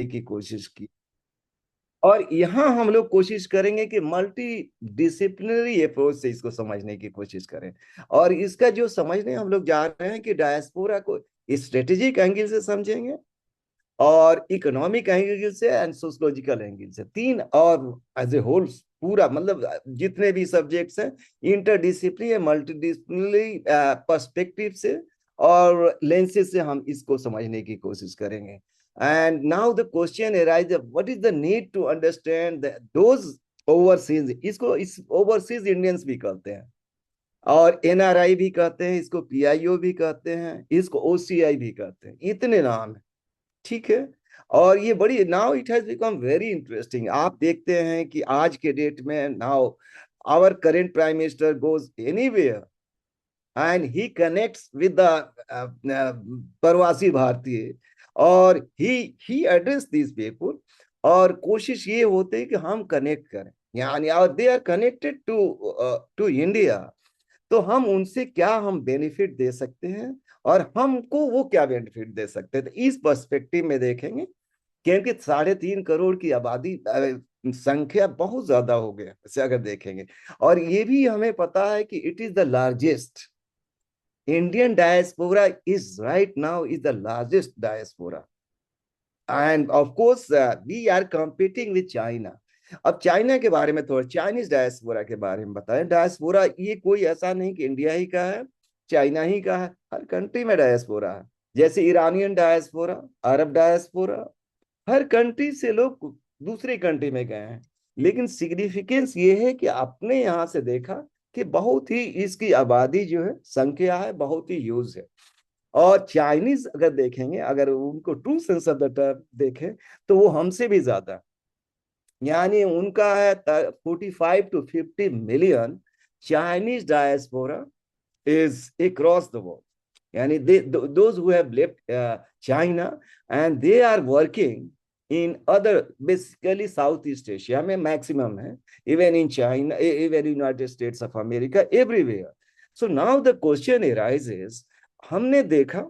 की कोशिश की। और यहाँ हम लोग कोशिश करेंगे कि मल्टी डिसिप्लिनरी अप्रोच से इसको समझने की कोशिश करें। और इसका जो समझने हम लोग जा रहे हैं कि डायस्पोरा को स्ट्रेटेजिक एंगल से समझेंगे, और इकोनॉमिक एंगल से एंड सोशोलॉजिकल एंगल से, तीन, और एज ए होल पूरा, मतलब जितने भी सब्जेक्ट्स हैं इंटरडिसिप्लिनरी मल्टीडिसिप्लिनरी पर्सपेक्टिव से और लेंसेज से हम इसको समझने की कोशिश करेंगे। And now the question arise, what is the need to understand those overseas, इसको इस ओवरसीज इंडियंस भी कहते हैं, और एनआरआई भी कहते हैं, इसको पीआईओ भी कहते हैं, इसको ओसीआई भी कहते हैं, इतने नाम है, ठीक है। और ये बड़ी, now it has become very interesting. आप देखते हैं कि आज के डेट में now our current prime minister goes anywhere and he connects with the Pravasi Bharatiya, और ही एड्रेस दिस पीपल, और कोशिश ये होती है कि हम कनेक्ट करें, यानी और they are connected to India, तो हम उनसे क्या हम बेनिफिट दे सकते हैं और हमको वो क्या बेनिफिट दे सकते हैं, तो इस पर्सपेक्टिव में देखेंगे। क्योंकि 3.5 करोड़ की आबादी, संख्या बहुत ज्यादा हो गया इसे अगर देखेंगे, और ये भी हमें पता है कि it is the largest Indian diaspora, is right now is the largest diaspora, and of course we are competing with China. अब चाइना के बारे में, थोड़ा चाइनीज डायस्पोरा के बारे में बताएं। डायस्पोरा ये कोई ऐसा नहीं कि इंडिया ही का है, चाइना ही का है, हर कंट्री में डायस्पोरा है। जैसे ईरानियन डायस्पोरा, अरब डायस्पोरा, हर कंट्री से लोग दूसरे कंट्री में गए हैं। लेकिन सिग्निफिकेंस ये है कि आपने यहाँ से देखा कि बहुत ही इसकी आबादी जो है, संख्या है, बहुत ही यूज है। और चाइनीज अगर देखेंगे, अगर उनको true sense of the term देखें, तो वो हमसे भी ज्यादा, यानी उनका है 45 to 50 million Chinese diaspora is across the world. Yani those who have left China and they are working in other, basically Southeast Asia में maximum है, even in China, even United States of America, everywhere. So now the question arises, हमने देखा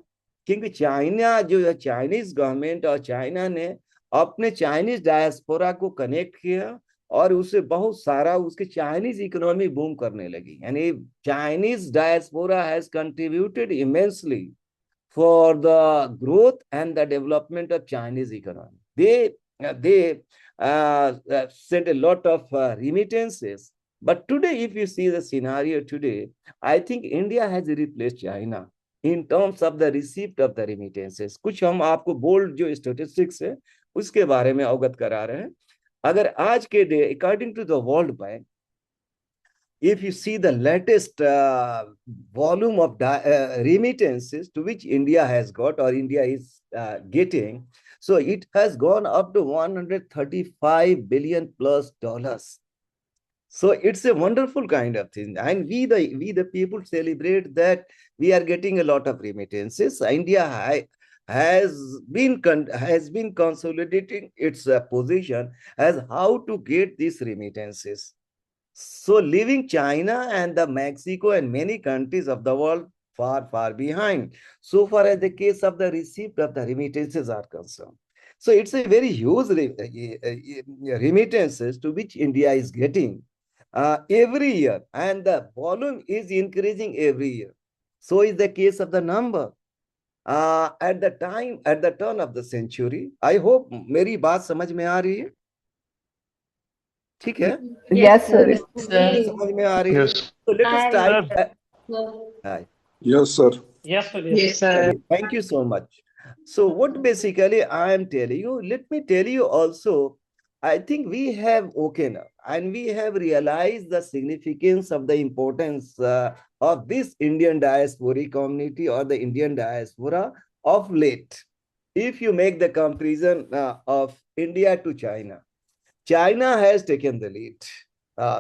क्योंकि China जो है, Chinese government और China ने अपने चाइनीज डायस्पोरा को कनेक्ट किया, और उसे बहुत सारा उसकी चाइनीज इकोनॉमी बूम करने लगी। यानी Chinese diaspora has contributed immensely for the growth and the development of Chinese economy. they sent a lot of remittances, but today if you see the scenario today, I think India has replaced China in terms of the receipt of the remittances। कुछ हम आपको bold जो statistics है उसके बारे में अवगत करा रहे हैं। अगर आज के day, according to the World Bank, if you see the latest volume of remittances to which India has got or India is getting, so it has gone up to 135 billion plus dollars. So it's a wonderful kind of thing, and we the people celebrate that we are getting a lot of remittances. India has been consolidating its position as how to get these remittances. So leaving China and the Mexico and many countries of the world far behind, so far as the case of the receipt of the remittances are concerned. So it's a very huge remittances to which India is getting every year, and the volume is increasing every year. So is the case of the number. At the turn of the century, I hope मेरी बात समझ में आ रही है, ठीक है? Yes, sir. समझ में आ रही है? So let us start. Hi. Yes, sir. Yes, sir. Yes, sir. Thank you so much. So what basically I am telling you, let me tell you also, I think we have woken up and we have realized the significance of the importance of this Indian diasporic community or the Indian diaspora of late. If you make the comparison of India to China, China has taken the lead.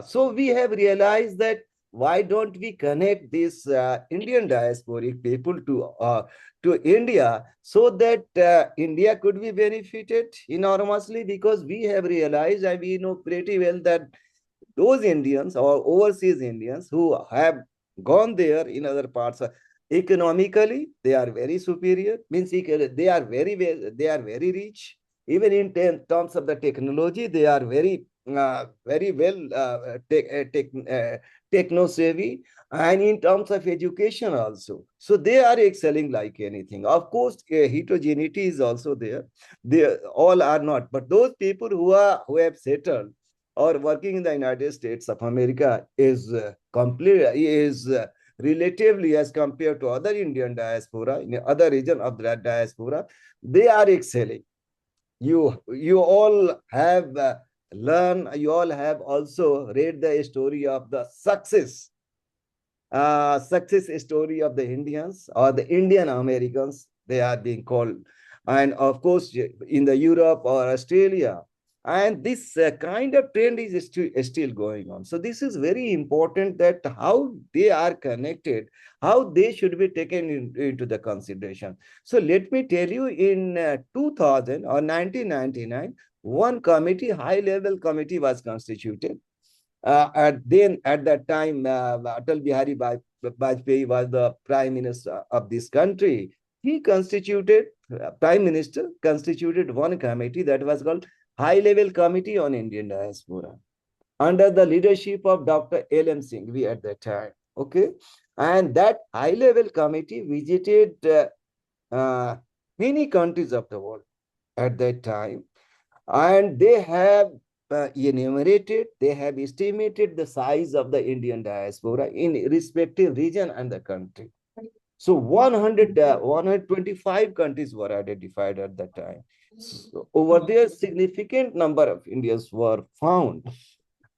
So we have realized that why don't we connect these Indian diasporic people to India, so that India could be benefited enormously, because we have realized and we know pretty well that those Indians or overseas Indians who have gone there in other parts, economically they are very superior, means they are very rich. Even in terms of the technology, they are very well techno savvy, and in terms of education also. So they are excelling like anything. Of course, heterogeneity is also there. They all are not, but those people who have settled or working in the United States of America is relatively, as compared to other Indian diaspora in other region of that diaspora, they are excelling. You all have learned, you all have also read the story of the success story of the Indians or the Indian Americans, they are being called. And of course, in the Europe or Australia. And this kind of trend is still going on. So this is very important, that how they are connected, how they should be taken into the consideration. So let me tell you, in 2000 or 1999, one committee, high level committee was constituted. At that time, Atal Bihari Vajpayee was the prime minister of this country. He constituted, prime minister constituted one committee that was called High Level Committee on Indian Diaspora, under the leadership of Dr. L.M. Singhvi at that time. Okay. And that high level committee visited uh, many countries of the world at that time, and they have enumerated, they have estimated the size of the Indian diaspora in respective region and the country. So 125 countries were identified at that time. So over there, significant number of Indians were found.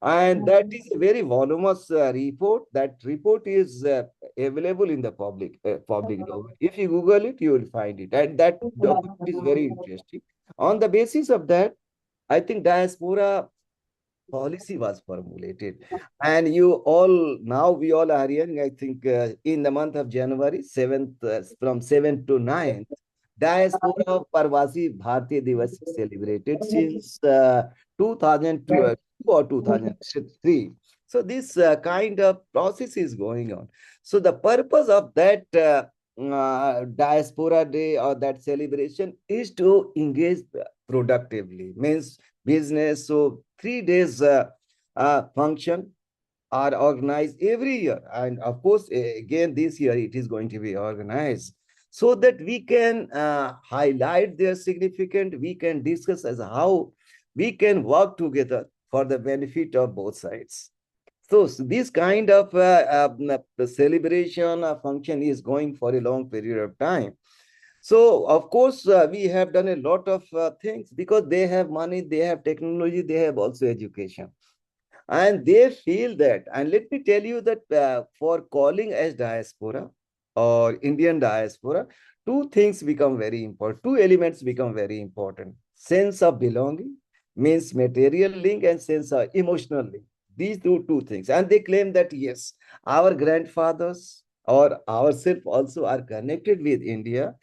And that is a very voluminous report. That report is available in the public domain. If you Google it, you will find it. And that document is very interesting. On the basis of that, I think diaspora policy was formulated. And you all, now we all are hearing, I think in the month of January, 7th, from 7th to 9th, Diaspora Parvasi Bharatiya Divas is celebrated since 2002 or 2003. So this kind of process is going on. So the purpose of that Diaspora Day or that celebration is to engage productively, means business. So 3 days function are organized every year. And of course, again, this year it is going to be organized so that we can highlight their significance. We can discuss as how we can work together for the benefit of both sides. So this kind of celebration function is going for a long period of time. So, of course, we have done a lot of things because they have money, they have technology, they have also education. And they feel that. And let me tell you that for calling as diaspora or Indian diaspora, two things become very important. Two elements become very important. Sense of belonging, means material link, and sense of emotional link. These two things. And they claim that, yes, our grandfathers or ourselves also are connected with India,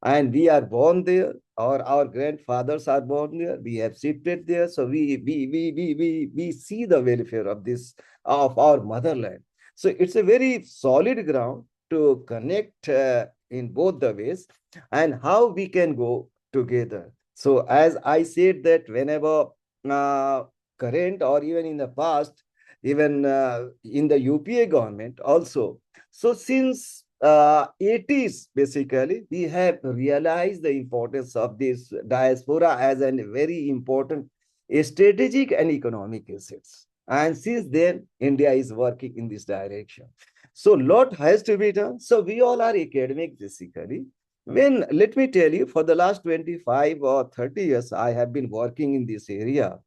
and we are born there, or our grandfathers are born there, we have shifted there. So we see the welfare of this, of our motherland. So it's a very solid ground to connect in both the ways, and how we can go together. So as I said, that whenever current or even in the past, even in the UPA government also, so since 80s, basically, we have realized the importance of this diaspora as a very important strategic and economic assets. And since then, India is working in this direction. So lot has to be done. So we all are academic, basically. When, let me tell you, for the last 25 or 30 years, I have been working in this area.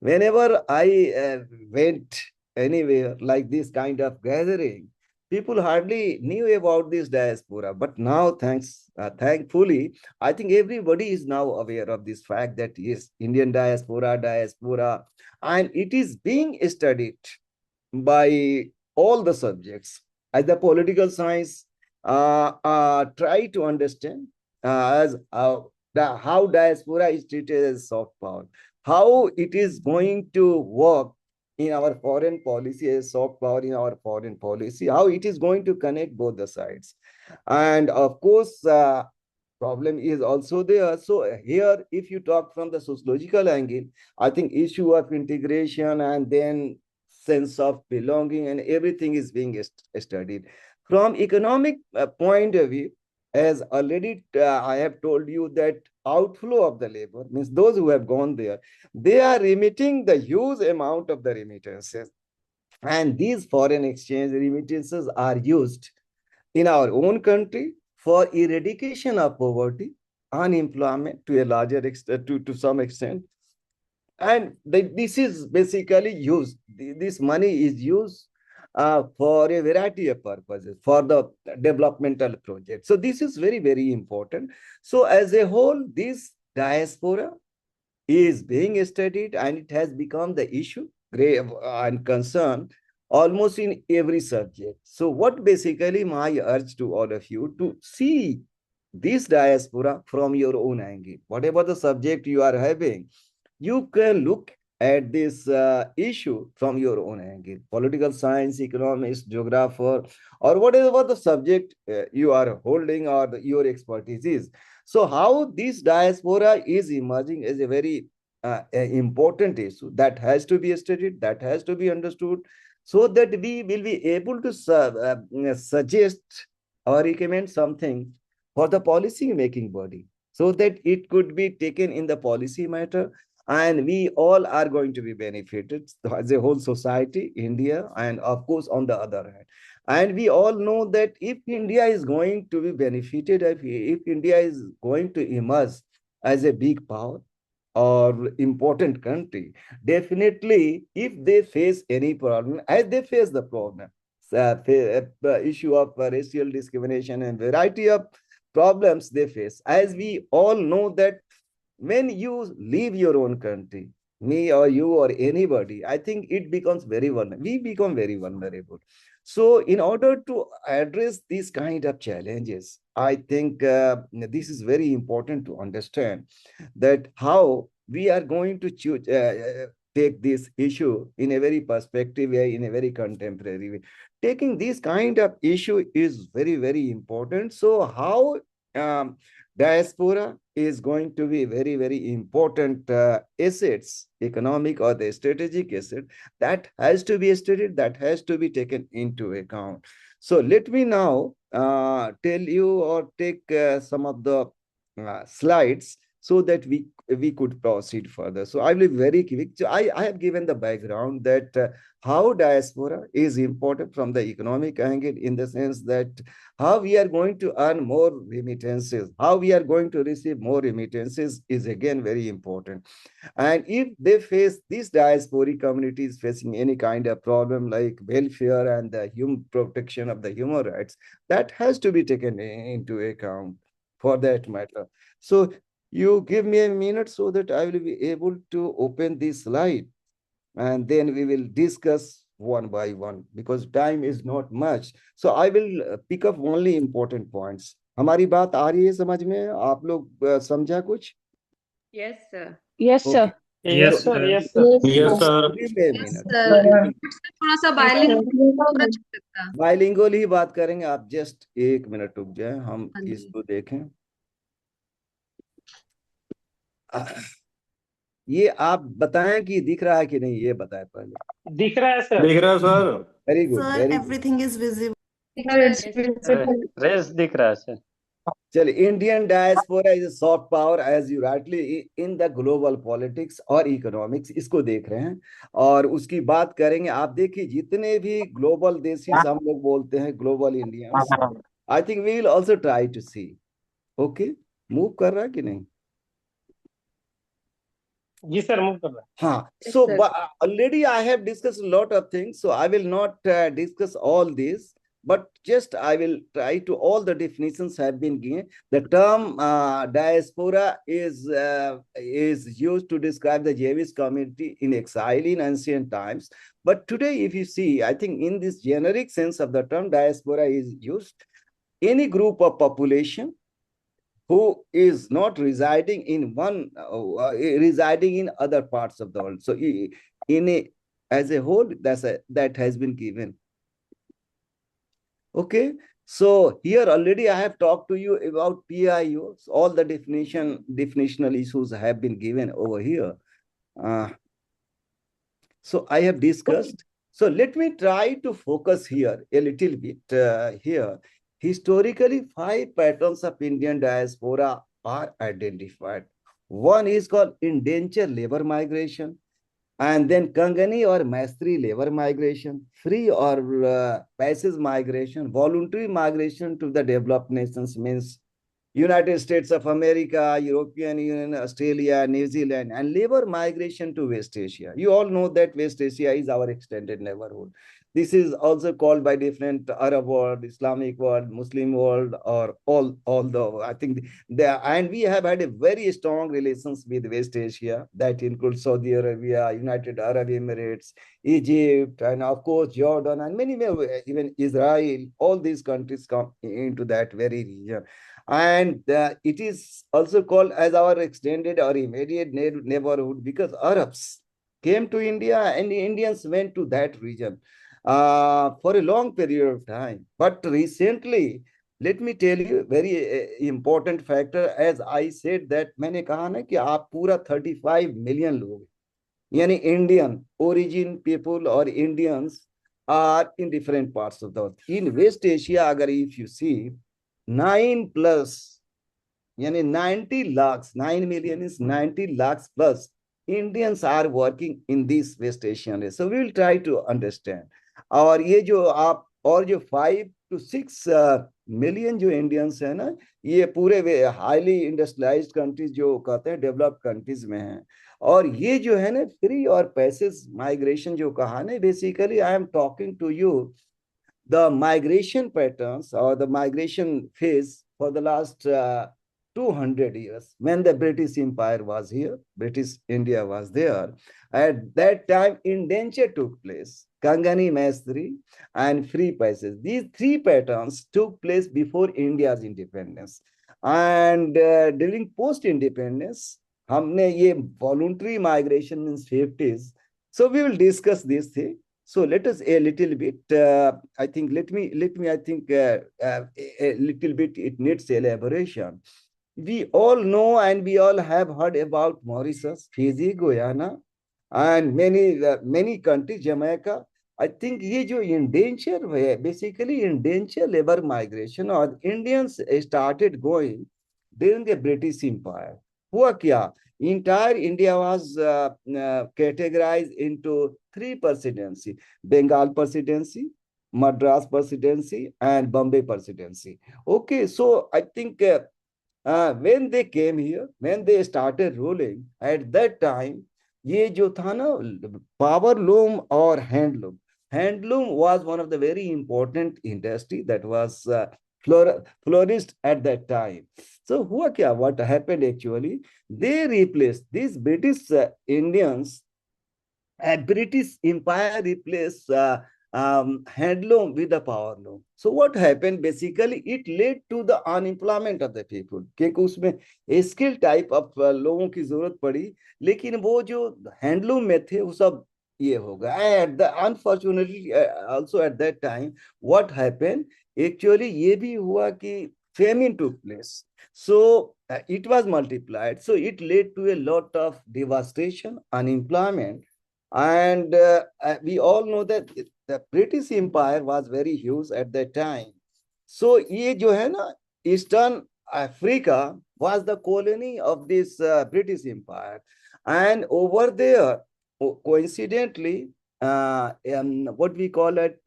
Whenever I went anywhere like this kind of gathering, people hardly knew about this diaspora. But now, thankfully, I think everybody is now aware of this fact that yes, Indian diaspora, and it is being studied by all the subjects. As the political science try to understand as how diaspora is treated as soft power, how it is going to work in our foreign policy as soft power in our foreign policy, how it is going to connect both the sides. And of course, problem is also there. So here, if you talk from the sociological angle, I think issue of integration and then sense of belonging and everything is being studied. From economic point of view, as already I have told you that outflow of the labor means those who have gone there, they are remitting the huge amount of the remittances. And these foreign exchange remittances are used in our own country for eradication of poverty, unemployment to a larger extent, to some extent. And this is basically used, this money is used for a variety of purposes, for the developmental project. So this is very, very important. So as a whole, this diaspora is being studied and it has become the issue, grave and concern almost in every subject. So what basically my urge to all of you to see this diaspora from your own angle, whatever the subject you are having, you can look at this issue from your own angle, political science, economics, geographer, or whatever the subject you are holding or your expertise is. So how this diaspora is emerging is a very important issue that has to be studied, that has to be understood, so that we will be able to suggest or recommend something for the policy making body, so that it could be taken in the policy matter, and we all are going to be benefited as a whole society, India, and of course on the other hand. And we all know that if India is going to be benefited, if India is going to emerge as a big power or important country, definitely if they face any problem, as they face the problem, issue of racial discrimination and variety of problems they face, as we all know that when you leave your own country, me or you or anybody, I think it becomes very vulnerable. We become very vulnerable. So in order to address these kind of challenges, I think this is very important to understand that how we are going to choose, take this issue in a very perspective way, in a very contemporary way. Taking this kind of issue is very, very important. So how diaspora is going to be very, very important assets, economic or the strategic asset, that has to be studied, that has to be taken into account. So let me now tell you or take some of the slides so that we could proceed further. So I will be very quick. So I have given the background that how diaspora is important from the economic angle, in the sense that how we are going to earn more remittances, how we are going to receive more remittances is again very important. And if they face, these diasporic communities facing any kind of problem like welfare and the human protection of the human rights, that has to be taken into account for that matter. So you give me a minute so that I will be able to open this slide, and then we will discuss one by one because time is not much. So I will pick up only important points. हमारी बात आ रही है समझ में? आप लोग समझा कुछ? Yes, sir. Yes, Okay. sir. Yes, So sir. Yes, sir. Yes, sir. give me a Yes, minute. sir. Give me a minute. थोड़ा सा Yes, बायलिंग sir. पूरा अच्छा लगता। बाइलिंगुअल ही बात करेंगे, आप जस्ट एक मिनट रुक जाए, हम हाँ जी। इसको देखें। ये आप बताएं कि दिख रहा है कि नहीं, ये बताएं पहले। दिख रहा है सर। दिख रहा है sir. Very good, Sir, very good. everything is visible. It's visible. रेस दिख रहा है सर। चलिए, Indian diaspora is soft power as you rightly in the global politics और इकोनॉमिक्स, इसको देख रहे हैं और उसकी बात करेंगे। आप देखिए, जितने भी ग्लोबल देशीज हम लोग बोलते हैं, global Indians, I think we will also try to see. Okay, move कर रहा है कि नहीं? जी सर, मूव कर रहा है। हाँ, Yes, so sir. already I have discussed a lot of things, so I will not discuss all this, but just I will try to, all the definitions have been given. The term diaspora is used to describe the Jewish community in exile in ancient times. But today, if you see, I think in this generic sense of the term, diaspora is used any group of population who is not residing in one, residing in other parts of the world. So in as a whole, that has been given. Okay, So here already I have talked to you about PIOs. All the definitional issues have been given over here. Uh, so I have discussed. So let me try to focus here a little bit here. Historically, 5 patterns of Indian diaspora are identified. One is called indentured labor migration, and then Kangani or Mastery labor migration, free or passage migration, voluntary migration to the developed nations means United States of America, European Union, Australia, New Zealand, and labor migration to West Asia. You all know that West Asia is our extended neighborhood. This is also called by different Arab world, Islamic world, Muslim world, or all the, I think and we have had a very strong relations with West Asia that includes Saudi Arabia, United Arab Emirates, Egypt, and of course Jordan, and many, even Israel. All these countries come into that very region. And it is also called as our extended or immediate neighborhood because Arabs came to India and the Indians went to that region for a long period of time. But recently, let me tell you very important factor. As I said that मैंने कहा ना कि आप पूरा 35 million लोग यानी Indian origin people or Indians are in different parts of the world. In West Asia, अगर if you see 9 plus यानी 90 lakhs, 9 million is 90 lakhs plus Indians are working in this West Asian race. So we will try to understand. और ये जो आप और जो 5 to 6 million जो Indians है ना, ये पूरे हाईली इंडस्ट्रियलाइज्ड कंट्रीज जो कहते हैं डेवलप्ड कंट्रीज में हैं. और ये जो है ना फ्री और पैसेज माइग्रेशन जो कहा ना, basically I am talking to you the migration patterns or the migration phase for the last 200 years when the British Empire was here, British India was there. At that time, indenture took place, Kangani Mastery and free passage. These 3 patterns took place before India's independence. And during post-independence, हमने ये voluntary migration in 50s. So we will discuss this thing. So let us a little bit. I think I think a little bit. It needs elaboration. We all know and we all have heard about Mauritius, Fiji, Guyana, and many countries, Jamaica. I think ये जो indenture है, basically indenture labor migration और Indians started going during the British Empire. हुआ क्या? Entire India was categorized into 3 presidency: Bengal presidency, Madras presidency, and Bombay presidency. Okay, so I think when they came here, when they started ruling, at that time, ये जो था ना power loom और handloom. Handloom was one of the very important industry that was flourished at that time. So हुआ क्या? What happened actually? They replaced these British Indians. British Empire replaced handloom with the power loom. So what happened? Basically, it led to the unemployment of the people. क्योंकि उसमें skill type of लोगों की जरूरत पड़ी, लेकिन वो जो handloom में थे वो सब ये हो गया. And unfortunately, also at that time, what happened? Actually, ये भी हुआ कि famine took place. So it was multiplied. So it led to a lot of devastation, unemployment. And we all know that the British Empire was very huge at that time. So ये जो है ना, Eastern Africa was the colony of this British Empire. And over there, coincidentally, what we call it,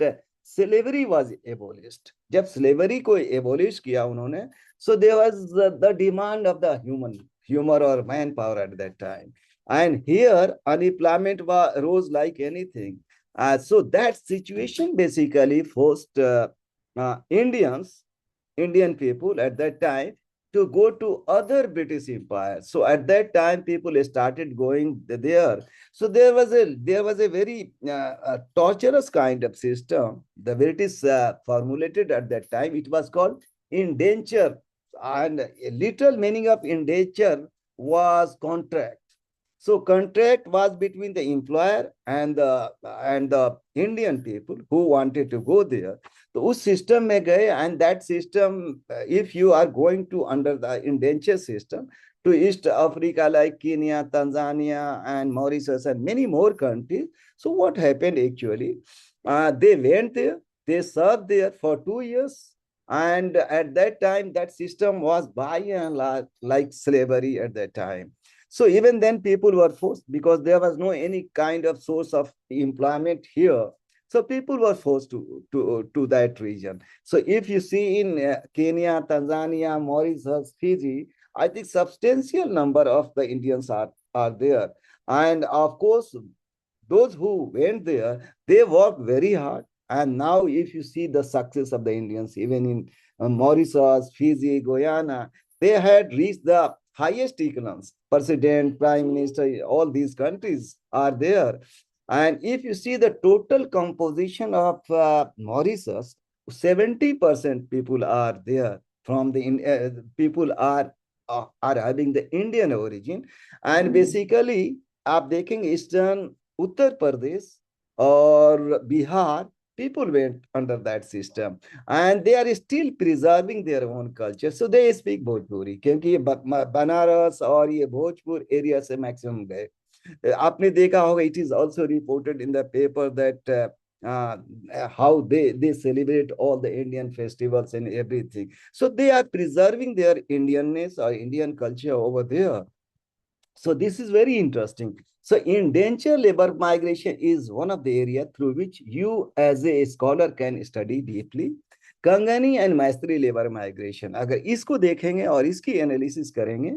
slavery was abolished. जब slavery को abolish किया उन्होंने, so there was the demand of the humor or manpower at that time. And here unemployment rose like anything. So that situation basically forced Indian people at that time to go to other British empires. So at that time, people started going there. So there was a very torturous kind of system. The British formulated at that time. It was called indenture, and a literal meaning of indenture was contract. So contract was between the employer and the Indian people who wanted to go there. तो उस system में गए, and that system, if you are going to under the indenture system to East Africa like Kenya, Tanzania, and Mauritius, and many more countries. So what happened actually? They went there, they served there for 2 years, and at that time, that system was by and large like slavery at that time. So even then, people were forced because there was no any kind of source of employment here. So people were forced to that region. So if you see in Kenya, Tanzania, Mauritius, Fiji, I think substantial number of the Indians are there. And of course, those who went there, they worked very hard. And now, if you see the success of the Indians, even in Mauritius, Fiji, Guyana, they had reached the highest economies. President, Prime Minister, all these countries are there. And if you see the total composition of Mauritius, 70% people are there from the people are having the Indian origin. And basically, आप देखेंगे eastern Uttar प्रदेश और Bihar, people went under that system and they are still preserving their own culture, so they speak Bhojpuri क्योंकि ये बनारस और ये Bhojpur area से maximum गए. आपने देखा होगा, it is also reported in the paper that how they celebrate all the Indian festivals and everything. So they are preserving their Indianness or Indian culture over there. So this is very interesting. So indentured labor migration is one of the area through which you as a scholar can study deeply. कंगनी and मैस्त्री labour migration, अगर इसको देखेंगे और इसकी analysis करेंगे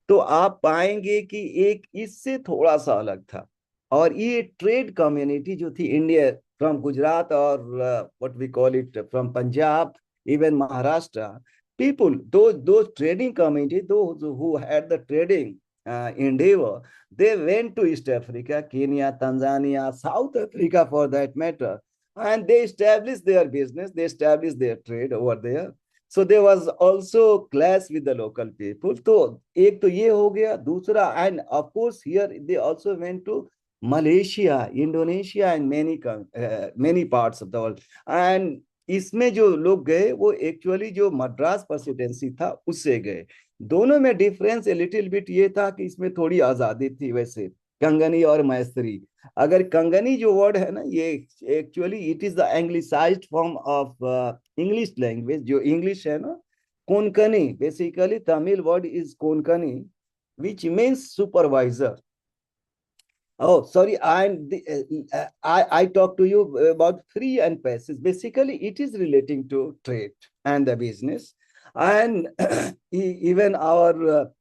तो आप पाएंगे कि एक इससे थोड़ा सा अलग था. और ये ट्रेड कम्युनिटी जो थी इंडिया फ्रॉम गुजरात और what we call it from Punjab, even Maharashtra, people, those trading community, those who had the trading endeavor, they went to East Africa, Kenya, Tanzania, South Africa for that matter, and they established their business, they established their trade over there. So there was also clash with the local people. तो एक तो ये हो गया, दूसरा, and of course here they also went to Malaysia, Indonesia, and many parts of the world. And इसमें जो लोग गए वो एक्चुअली जो मद्रास प्रेसिडेंसी था उससे गए. दोनों में डिफरेंस लिटिल बिट ये था कि इसमें थोड़ी आजादी थी. वैसे कंगनी और मैस्त्री, अगर कंगनी जो वर्ड है ना, ये actually it is the anglicised form of English language. जो इंग्लिश है ना, Konkani, basically Tamil word is Konkani which means supervisor. Oh, sorry. I talk to you about free and passive. Basically, it is relating to trade and the business. And even our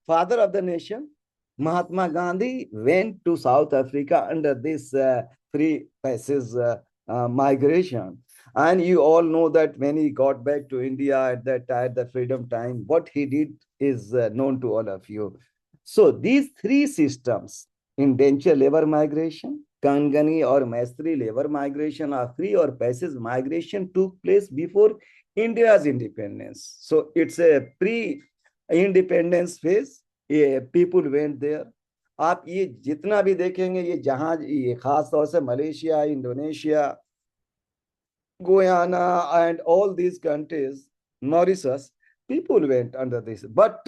father of the nation, Mahatma Gandhi, went to South Africa under this free passage migration. And you all know that when he got back to India at that time, the freedom time, what he did is known to all of you. So these three systems, indentured labor migration, Kangani or Maistri labor migration, or free or passive migration, took place before India's independence. So it's a pre-independence phase. People went there. आप ये जितना भी देखेंगे, ये जहाज, ये खास तौर से Malaysia, Indonesia, Guyana, and all these countries, Mauritius, people went under this. But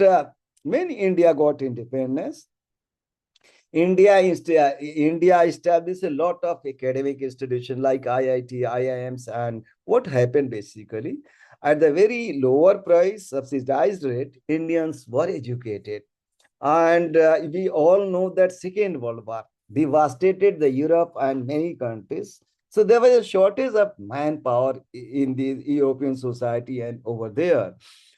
when India got independence, India established a lot of academic institutions like IIT, IIMs, and what happened basically, at the very lower price, subsidized rate, Indians were educated. And we all know that Second World War devastated the Europe and many countries. So there was a shortage of manpower in the European society and over there.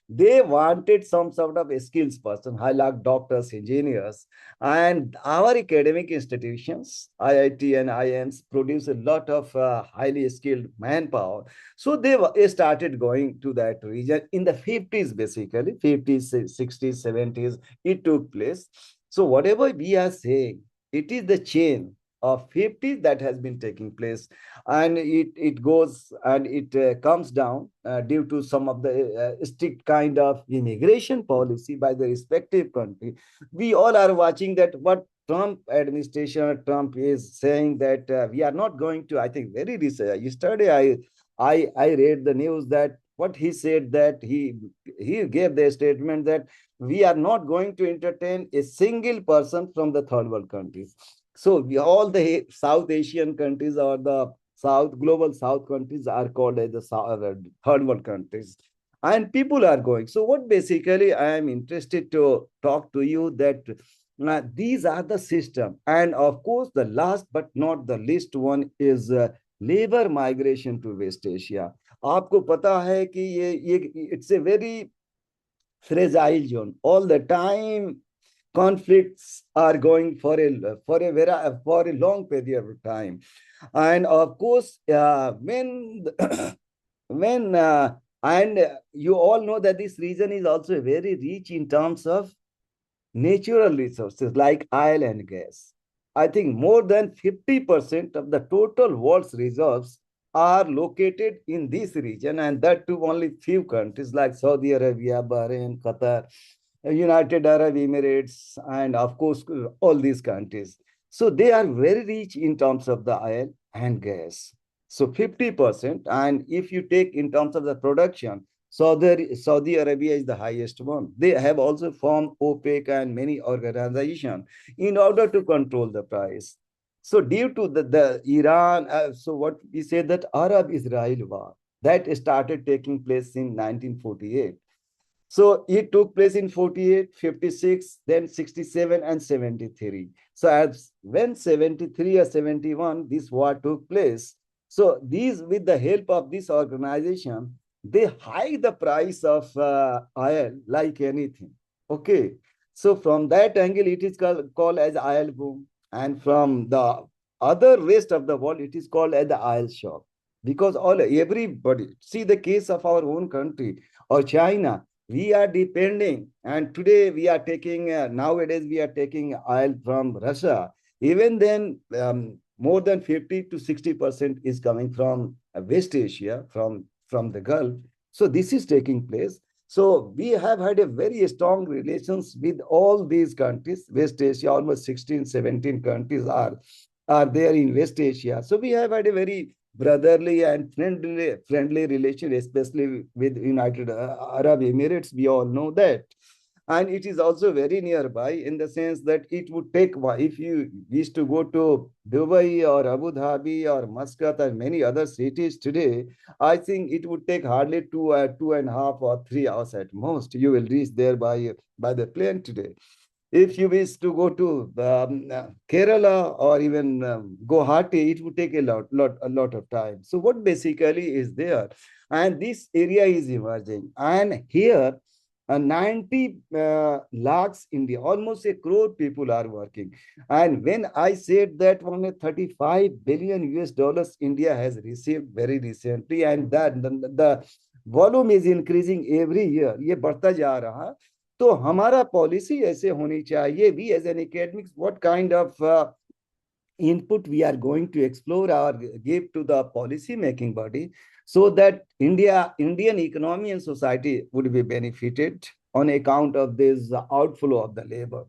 They wanted some sort of a skills person, high like doctors, engineers, and our academic institutions, IIT and IIMs, produce a lot of highly skilled manpower. So they started going to that region in the 50s, basically, 50s, 60s, 70s, it took place. So whatever we are saying, it is the chain. of 50s that has been taking place, and it goes and it comes down due to some of the strict kind of immigration policy by the respective country. We all are watching that what Trump administration or Trump is saying that we are not going to. I think very recent yesterday I read the news that what he said that he gave the statement that we are not going to entertain a single person from the third world countries. So all the South Asian countries or the global South countries are called as the third world countries, and people are going. So what basically I am interested to talk to you that these are the system, and of course the last but not the least one is labor migration to West Asia. आपको पता है कि ये it's a very fragile zone. All the time conflicts are going for a long period of time, and of course when when and you all know that this region is also very rich in terms of natural resources like oil and gas. I think more than 50% of the total world's reserves are located in this region, and that too only few countries like Saudi Arabia, Bahrain, Qatar, United Arab Emirates, and of course, all these countries. So they are very rich in terms of the oil and gas. So 50%. And if you take in terms of the production, Saudi Arabia is the highest one. They have also formed OPEC and many organizations in order to control the price. So due to the Iran, so what we say that Arab-Israel war that started taking place in 1948. So it took place in 48, 56, then 67 and 73. So as when 73 or 71, this war took place. So these, with the help of this organization, they hike the price of oil like anything. Okay. So from that angle, it is called as oil boom. And from the other rest of the world, it is called as the oil shock. Because everybody, see the case of our own country or China, we are depending, and today we are taking nowadays we are taking oil from Russia. Even then more than 50 to 60% is coming from West Asia, from the Gulf. So this is taking place. So we have had a very strong relations with all these countries. West Asia, almost 16 17 countries are there in West Asia. So we have had a very brotherly and friendly relation, especially with United Arab Emirates. We all know that. And it is also very nearby in the sense that it would take, if you wish to go to Dubai or Abu Dhabi or Muscat and many other cities today, I think it would take hardly 2.5 or 3 hours at most. You will reach there by the plane today. If you wish to go to Kerala or even Guwahati, it would take a lot of time. So what basically is there, and this area is emerging, and here 90 lakhs India, almost a crore people are working. And when I said that only 35 billion US dollars India has received very recently, and that the volume is increasing every year, ये बढ़ता जा रहा. तो हमारा policy ऐसे होनी चाहिए. We as an academics, what kind of input we are going to explore or give to the policy making body, so that Indian economy and society would be benefited on account of this outflow of the labor.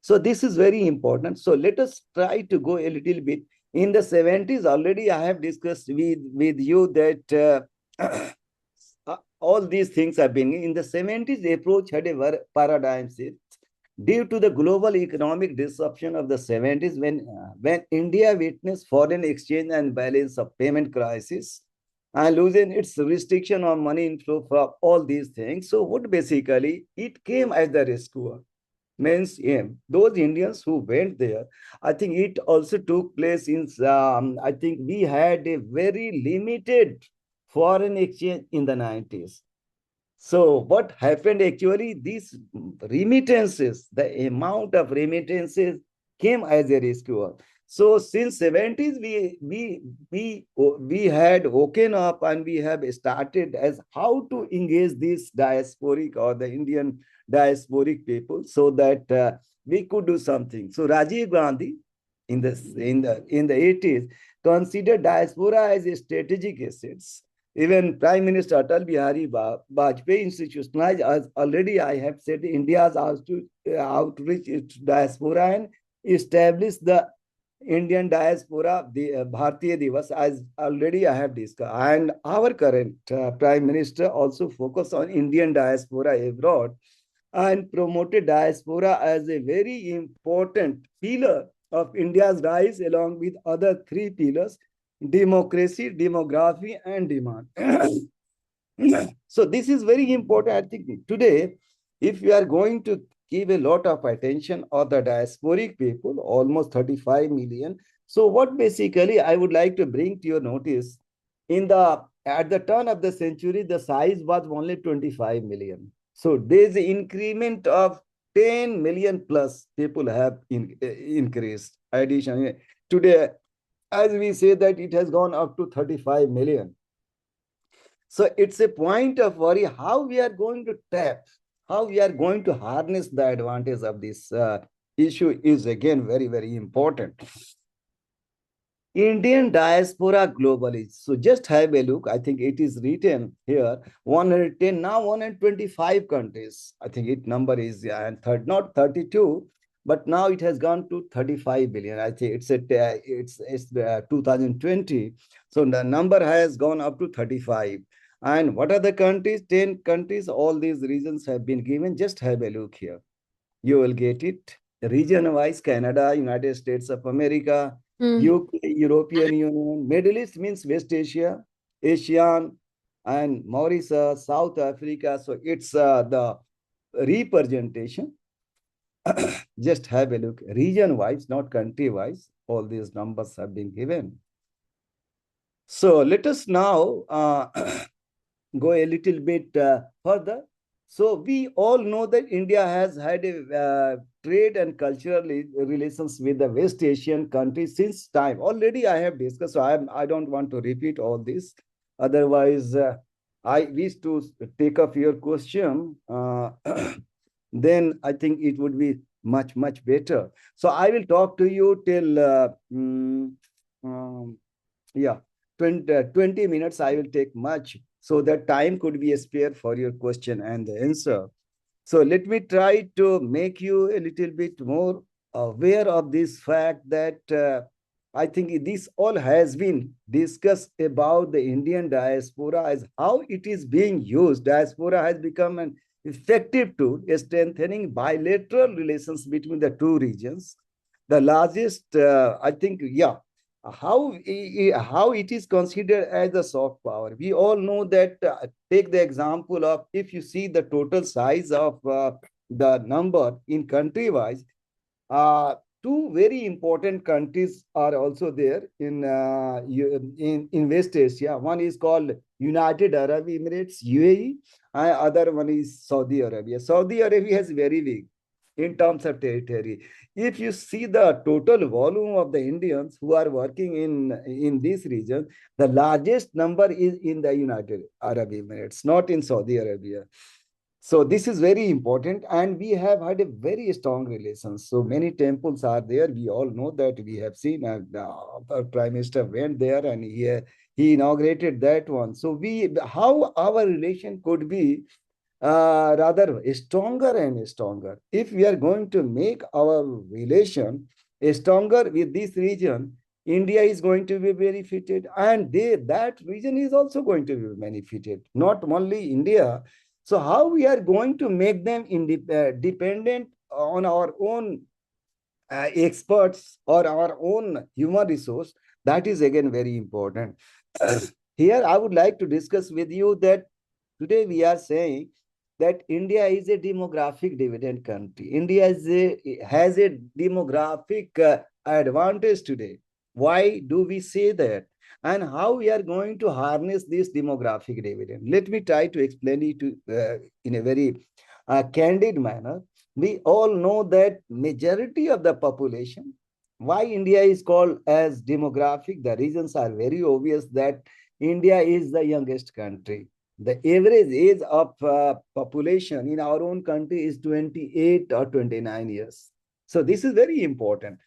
So this is very important. So let us try to go a little bit. In the 70s, already I have discussed with you that all these things have been. In the 70s, the approach had a paradigm shift due to the global economic disruption of the 70s, when India witnessed foreign exchange and balance of payment crisis and losing its restriction on money inflow from all these things. So what basically it came as the rescuer. Means those Indians who went there, I think it also took place in, I think we had a very limited foreign exchange in the 90s. So what happened actually, these remittances, the amount of remittances came as a rescuer. So since 70s, we had woken up and we have started as how to engage this diasporic or the Indian diasporic people so that we could do something. So Rajiv Gandhi, in the 80s considered diaspora as a strategic assets. Even Prime Minister Atal Bihari Vajpayee institutionalized, as already I have said, India's outreach its diaspora and established the Indian diaspora, the Bharatiya Divas, as already I have discussed. And our current Prime Minister also focused on Indian diaspora abroad and promoted diaspora as a very important pillar of India's rise, along with other three pillars: democracy, demography, and demand. So this is very important. I think today, if we are going to give a lot of attention on the diasporic people, almost 35 million. So what basically I would like to bring to your notice, at the turn of the century, the size was only 25 million. So there's an increment of 10 million plus people have increased. Addition today, as we say that it has gone up to 35 million. So it's a point of worry how we are going to tap, how we are going to harness the advantage of this issue is again very, very important. Indian diaspora globally. So just have a look. I think it is written here 110, now 125 countries. I think it number is and not 32, but now it has gone to 35 billion. I think it's 2020. So the number has gone up to 35. And what are the countries? 10 countries. All these regions have been given. Just have a look here. You will get it. Region-wise, Canada, United States of America, UK, European Union, Middle East means West Asia, ASEAN, and Mauritius, South Africa. So it's the representation. Just have a look. Region-wise, not country-wise, all these numbers have been given. So let us now go a little bit further. So we all know that India has had a trade and cultural relations with the West Asian countries since time. Already I have discussed, so I don't want to repeat all this. Otherwise, I wish to take up your question. Then I think it would be much, much better. So I will talk to you till, yeah, 20 minutes I will take much, so that time could be spared for your question and the answer. So let me try to make you a little bit more aware of this fact that I think this all has been discussed about the Indian diaspora as how it is being used. Diaspora has become an effective tool strengthening bilateral relations between the two regions. The largest, I think, yeah, how it is considered as a soft power. We all know that, take the example of, if you see the total size of the number in country wise, two very important countries are also there in West Asia. One is called United Arab Emirates, UAE, and other one is Saudi Arabia. Saudi Arabia is very big in terms of territory. If you see the total volume of the Indians who are working in this region, the largest number is in the United Arab Emirates, not in Saudi Arabia. So this is very important, and we have had a very strong relations. So many temples are there. We all know that. We have seen our Prime Minister went there and he inaugurated that one. So how our relation could be rather stronger and stronger. If we are going to make our relation stronger with this region, India is going to be benefited, and that region is also going to be benefited, not only India. So how we are going to make them dependent on our own experts or our own human resource, that is again very important. Here I would like to discuss with you that today we are saying that India is a demographic dividend country. India has a demographic advantage today. Why do we say that? And how we are going to harness this demographic dividend? Let me try to explain it in a very candid manner. We all know that majority of the population, why India is called as demographic, the reasons are very obvious that India is the youngest country. The average age of population in our own country is 28 or 29 years. So this is very important.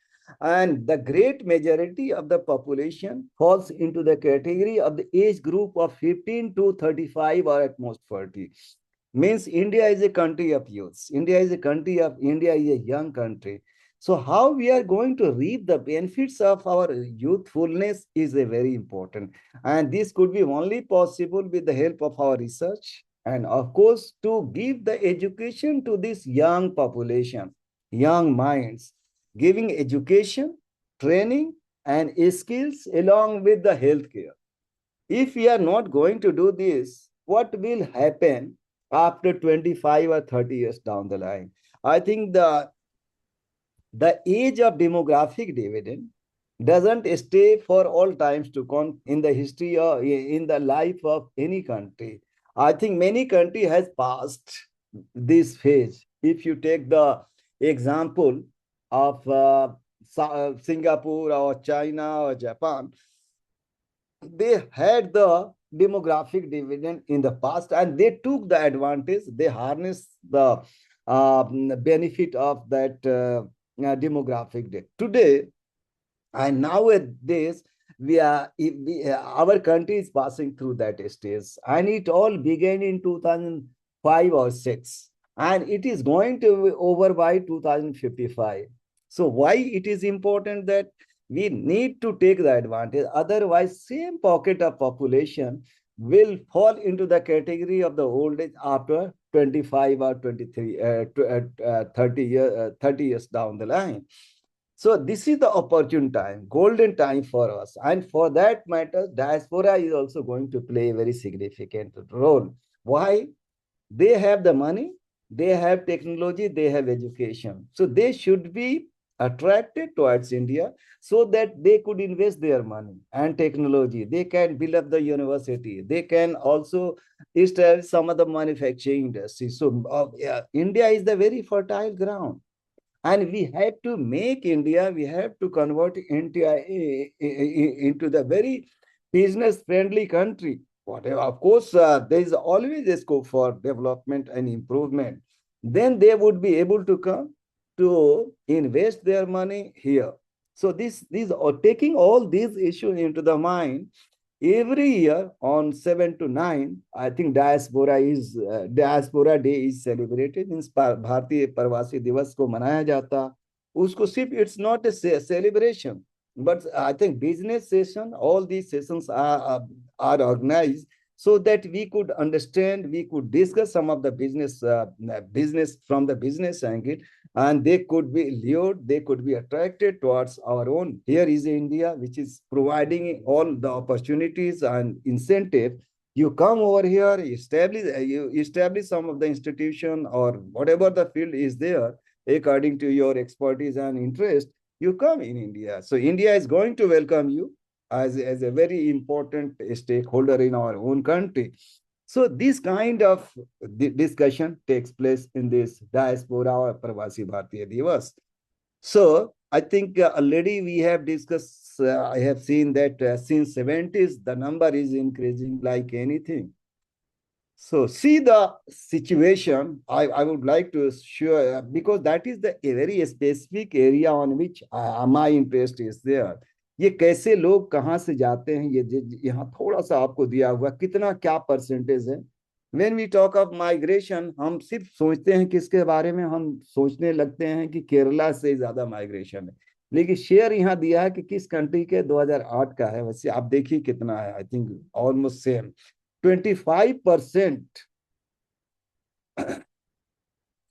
And the great majority of the population falls into the category of the age group of 15 to 35 or at most 40. Means India is a country of youth. India is a young country. So how we are going to reap the benefits of our youthfulness is a very important. And this could be only possible with the help of our research and of course to give the education to this young population, young minds, giving education, training and skills along with the healthcare. If we are not going to do this, what will happen after 25 or 30 years down the line? I think the age of demographic dividend doesn't stay for all times to come in the history or in the life of any country. I think many country has passed this phase. If you take the example of Singapore or China or Japan, they had the demographic dividend in the past and they took the advantage, they harnessed the benefit of that demographic day. Today and nowadays our country is passing through that stage and it all began in 2005 or 6 and it is going to be over by 2055. So why it is important that we need to take the advantage, otherwise same pocket of population will fall into the category of the old age after 25 or 23 30 years down the line. So this is the opportune time, golden time for us. And for that matter, diaspora is also going to play a very significant role. Why? They have the money, they have technology, they have education. So they should be attracted towards India so that they could invest their money and technology. They can build up the university. They can also establish some of the manufacturing industry. So yeah, India is the very fertile ground. And we have to make India, we have to convert India into the very business friendly country. Whatever, of course, there is always a scope for development and improvement. Then they would be able to come to invest their money here. So these are taking all these issues into the mind. Every year on 7 to 9, I think diaspora day is celebrated. इन भारतीय प्रवासी दिवस को मनाया जाता. उसको सिर्फ it's not a celebration, but I think business session, all these sessions are organized so that we could understand, we could discuss some of the business from the business angle, and they could be lured, they could be attracted towards our own. Here is India, which is providing all the opportunities and incentive. You come over here, you establish some of the institution or whatever the field is there, according to your expertise and interest, you come in India. So India is going to welcome you as a very important stakeholder in our own country. So this kind of discussion takes place in this diaspora or Pravasi Bharatiya Divas. So I think already we have discussed, I have seen that since 70s, the number is increasing like anything. So see the situation, I would like to share, because that is the a very specific area on which my interest is there. ये कैसे लोग कहाँ से जाते हैं, ये यहाँ थोड़ा सा आपको दिया हुआ कितना क्या परसेंटेज है. When we talk of migration, हम सिर्फ सोचते हैं किसके बारे में, हम सोचने लगते हैं कि केरला से ज्यादा माइग्रेशन है, लेकिन शेयर यहाँ दिया है कि किस कंट्री के 2008 का है. वैसे आप देखिए कितना है, I think almost same 25%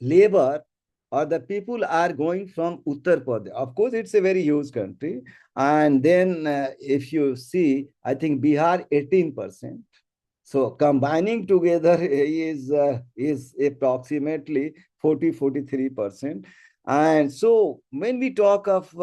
labor or the people are going from Uttar Pradesh. Of course, it's a very huge country. And then if you see, I think Bihar 18%. So combining together is approximately 43%. And so when we talk of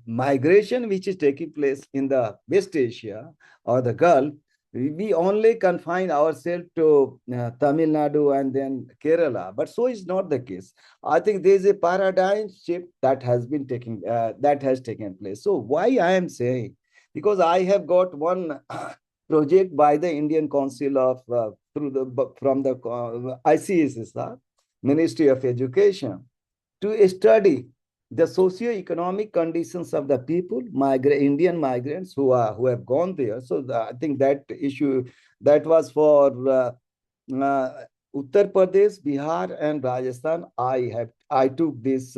migration, which is taking place in the West Asia or the Gulf, we only confine ourselves to Tamil Nadu and then Kerala, but so is not the case. I think there is a paradigm shift that has been taken place. So why I am saying, because I have got one project by the Indian Council of from the ICSSR, Ministry of Education, to study the socio-economic conditions of the people, Indian migrants who have gone there. So I think that issue that was for Uttar Pradesh, Bihar, and Rajasthan. I took this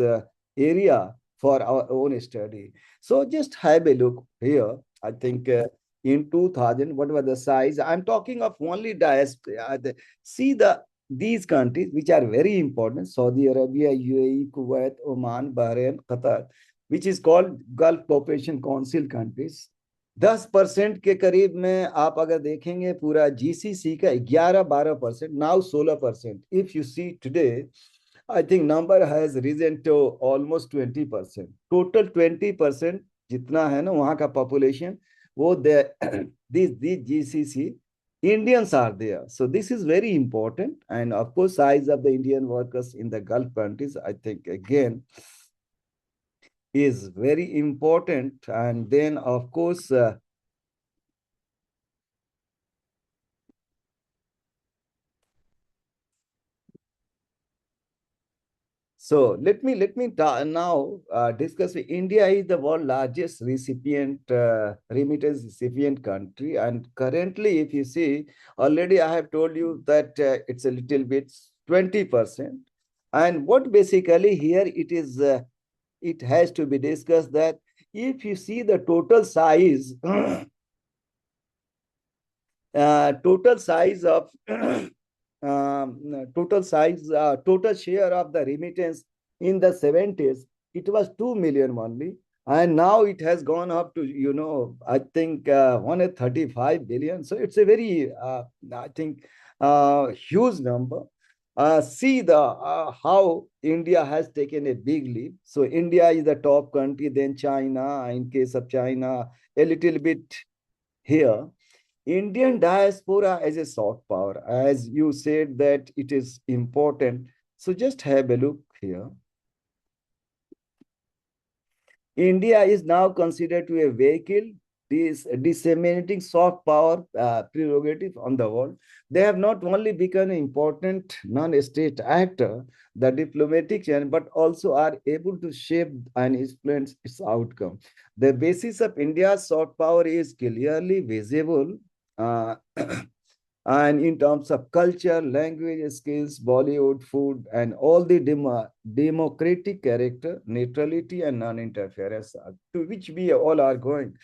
area for our own study. So just have a look here. I think in 2000, what was the size? I'm talking of only diaspora. See these countries which are very important: Saudi Arabia, UAE, Kuwait, Oman, Bahrain, Qatar, which is called Gulf Cooperation Council countries. 10% के करीब में आप अगर देखेंगे पूरा GCC का 11-12%, now 16%. If you see today, I think number has risen to almost 20%. Total 20% जितना है ना वहाँ का पॉपुलेशन, वो this GCC Indians are there. So this is very important. And of course, size of the Indian workers in the Gulf countries, I think again, is very important. And then of course, so let me now discuss. India is the world largest remittance recipient country, and currently, if you see, already I have told you that it's a little bit 20%. And what basically here it is, it has to be discussed that if you see the total size, total size of total share of the remittance in the 70s, it was 2 million only. And now it has gone up to, I think 135 billion. So it's a very, I think, huge number. See how India has taken a big leap. So India is the top country, then China. In case of China, a little bit here. Indian diaspora as a soft power, as you said that it is important. So just have a look here. India is now considered to a vehicle disseminating soft power prerogative on the world. They have not only become an important non-state actor, the diplomatic channel, but also are able to shape and influence its outcome. The basis of India's soft power is clearly visible. Uh, and in terms of culture, language, skills, Bollywood, food, and all the democratic character, neutrality, and non-interference, to which we all are going.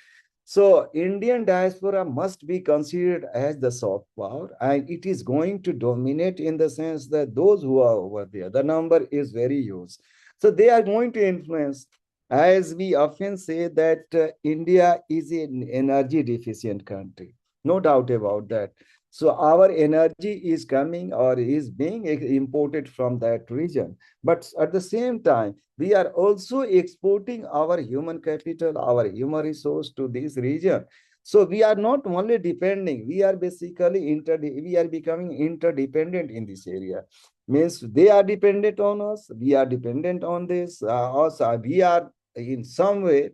So Indian diaspora must be considered as the soft power, and it is going to dominate in the sense that those who are over there, the number is very huge. So they are going to influence, as we often say that India is an energy deficient country. No doubt about that. So our energy is coming or is being imported from that region. But at the same time, we are also exporting our human capital, our human resource to this region. So we are not only depending, we are basically we are becoming interdependent in this area. Means they are dependent on us, we are dependent on this, also we are in some way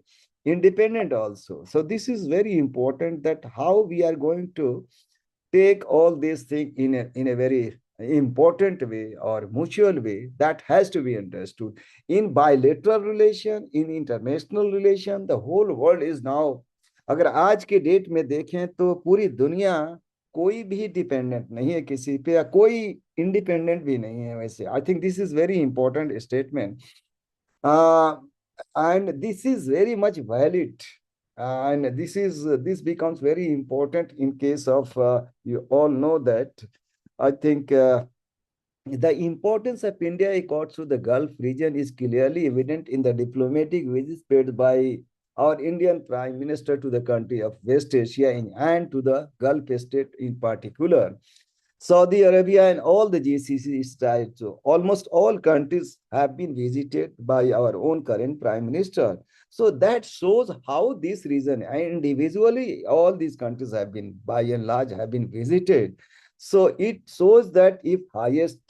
independent also. So this is very important, that how we are going to take all these things in a very important way or mutual way, that has to be understood. In bilateral relation, in international relation, the whole world is now, अगर आज के date में देखें तो पूरी दुनिया कोई भी डिपेंडेंट नहीं है किसी पे, या कोई इंडिपेंडेंट भी नहीं है वैसे. I think this is very important statement. And this is very much valid, and this becomes very important in case of you all know that. I think the importance of India accords to the Gulf region is clearly evident in the diplomatic visits paid by our Indian Prime Minister to the country of West Asia and to the Gulf state in particular. Saudi Arabia and all the GCC states, so almost all countries have been visited by our own current Prime Minister. So that shows how this region, and individually all these countries have been, by and large, have been visited. So it shows that if highest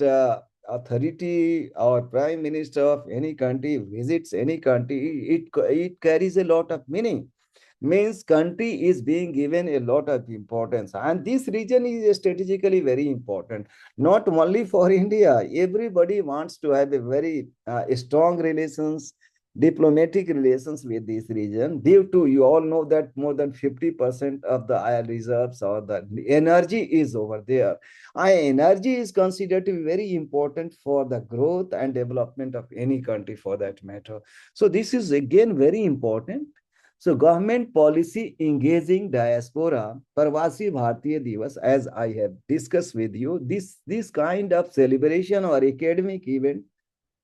authority or Prime Minister of any country visits any country, it carries a lot of meaning. Means country is being given a lot of importance, and this region is strategically very important, not only for India. Everybody wants to have a very strong relations, diplomatic relations with this region due to, you all know that more than 50% of the oil reserves or the energy is over there. Energy is considered to be very important for the growth and development of any country for that matter. So this is again very important. So government policy engaging diaspora, Parvasi Bharatiya Divas, as I have discussed with you, this kind of celebration or academic event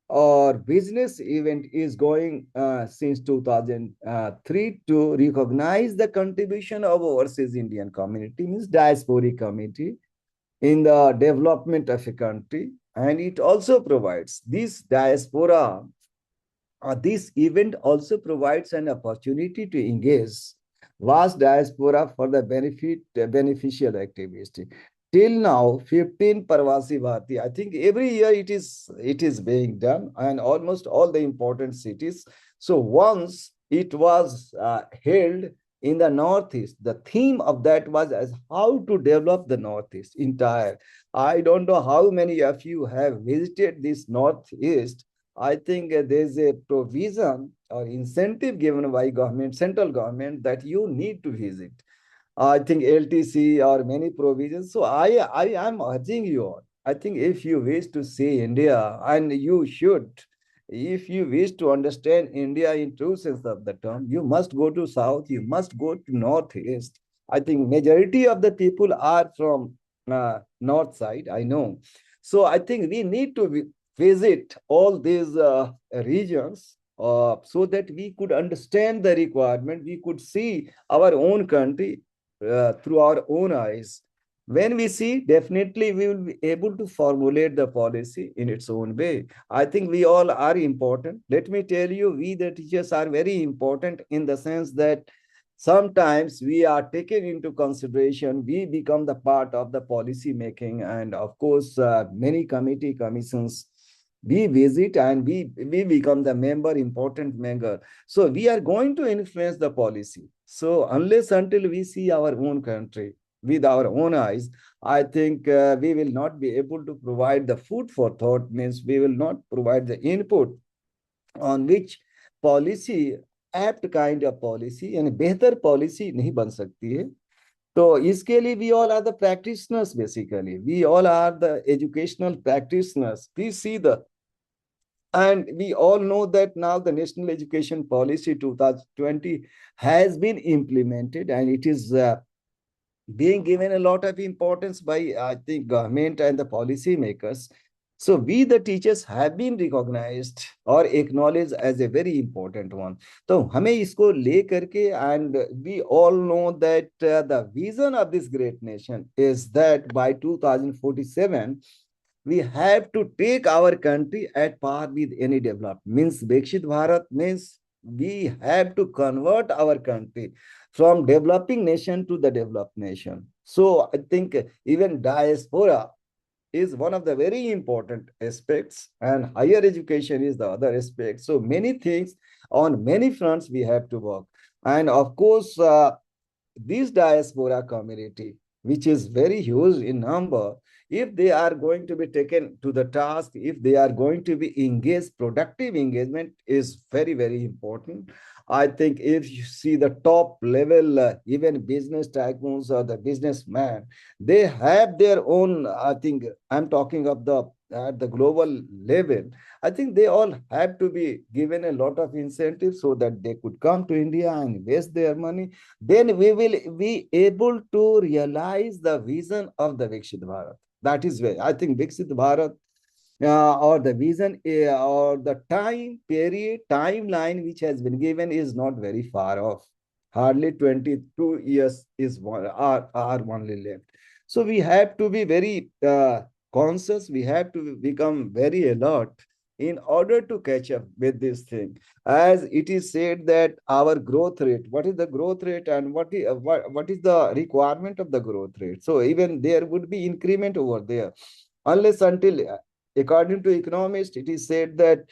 or business event is going since 2003 to recognize the contribution of overseas Indian community, means diasporic community, in the development of a country. And it also provides this diaspora, this event also provides an opportunity to engage vast diaspora for the beneficial activity. Till now, 15 Parvasi Bharati. I think every year it is being done, and almost all the important cities. So once it was held in the Northeast, the theme of that was as how to develop the Northeast entire. I don't know how many of you have visited this Northeast. I think there's a provision or incentive given by government, central government, that you need to visit. I think LTC or many provisions. So I am urging you all. I think if you wish to see India, and you should, if you wish to understand India in true sense of the term, you must go to South, you must go to Northeast. I think majority of the people are from North side, I know. So I think we need to visit all these regions so that we could understand the requirement, we could see our own country through our own eyes. When we see, definitely we will be able to formulate the policy in its own way. I think we all are important. Let me tell you, we the teachers are very important in the sense that sometimes we are taken into consideration, we become the part of the policy making, and of course, many committee commissions we visit, and we become the important member. So we are going to influence the policy. So unless until we see our own country with our own eyes, I think we will not be able to provide the food for thought, means we will not provide the input on which policy, apt kind of policy and बेहतर policy नहीं बन सकती है. तो इसके लिए we all are the practitioners, basically we all are the educational practitioners. We see the, and we all know that now the National Education Policy 2020 has been implemented, and it is being given a lot of importance by, I think, government and the policy makers. So we, the teachers, have been recognized or acknowledged as a very important one. So हमें इसको ले करके, and we all know that the vision of this great nation is that by 2047, we have to take our country at par with any developed. Means Vikshit Bharat means we have to convert our country from developing nation to the developed nation. So I think even diaspora is one of the very important aspects, and higher education is the other aspect. So many things on many fronts we have to work. And of course, this diaspora community, which is very huge in number, if they are going to be taken to the task, if they are going to be engaged, productive engagement is very, very important. I think if you see the top level, even business tycoons or the businessman, they have their own, I think I'm talking of the at the global level, I think they all have to be given a lot of incentives so that they could come to India and invest their money. Then we will be able to realize the vision of the Vikshit Bharat. That is where I think Vikshit Bharat or the vision or the time period, timeline which has been given is not very far off. Hardly 22 years is are only left. So we have to be very conscious. We have to become very alert in order to catch up with this thing. As it is said that our growth rate, what is the growth rate and what is the requirement of the growth rate? So even there would be increment over there. Unless until, according to economists, it is said that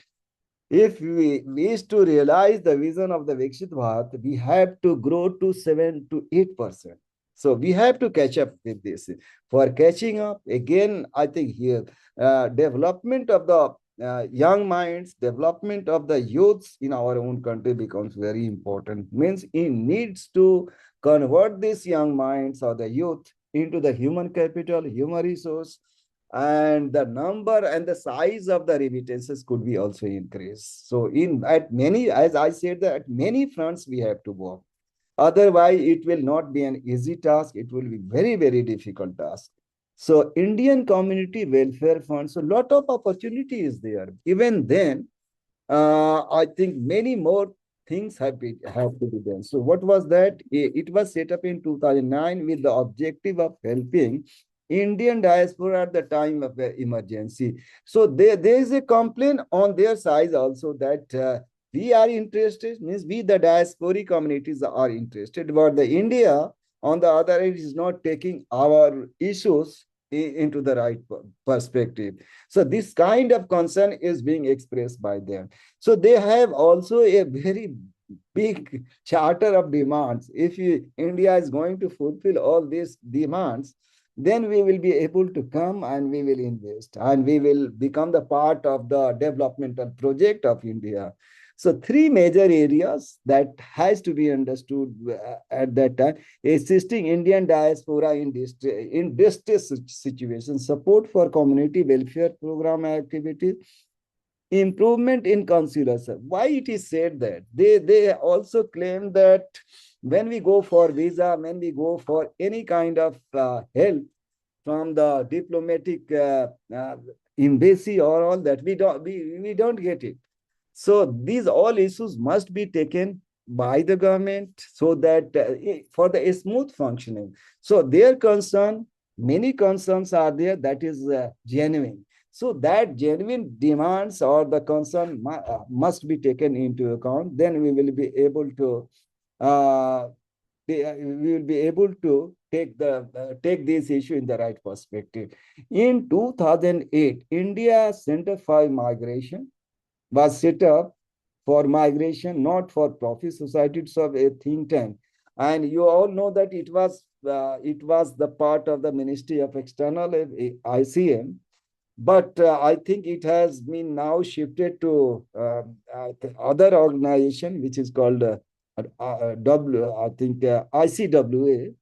if we wish to realize the vision of the Vikshit Bharat, we have to grow to 7 to 8%. So we have to catch up with this. For catching up, again, I think here, development of the young minds, development of the youths in our own country becomes very important. Means it needs to convert these young minds or the youth into the human capital, human resource, and the number and the size of the remittances could be also increased. So in at many, as I said, that at many fronts we have to work. Otherwise, it will not be an easy task. It will be very, very difficult task. So Indian Community Welfare Fund, so lot of opportunity is there. Even then, I think many more things have to be done. So what was that? It was set up in 2009 with the objective of helping Indian diaspora at the time of the emergency. So there is a complaint on their side also that we are interested, means we the diasporic communities are interested, but the India on the other hand is not taking our issues into the right perspective. So this kind of concern is being expressed by them. So they have also a very big charter of demands. If India is going to fulfill all these demands, then we will be able to come and we will invest and we will become the part of the developmental project of India. So three major areas that has to be understood at that time: assisting Indian diaspora in distress situations, support for community welfare program activities, improvement in consular service. Why it is said that? They also claim that when we go for visa, when we go for any kind of help from the diplomatic embassy or all that, we don't get it. So these all issues must be taken by the government so that for the smooth functioning. So their concern, many concerns are there that is genuine. So that genuine demands or the concern must be taken into account. Then we will be able to uh, we will be able to take this issue in the right perspective. In 2008, India Center for Migration was set up for migration, not for profit society. It's of a think tank, and you all know that it was the part of the Ministry of External ICM, but I think it has been now shifted to other organization, which is called I think ICWA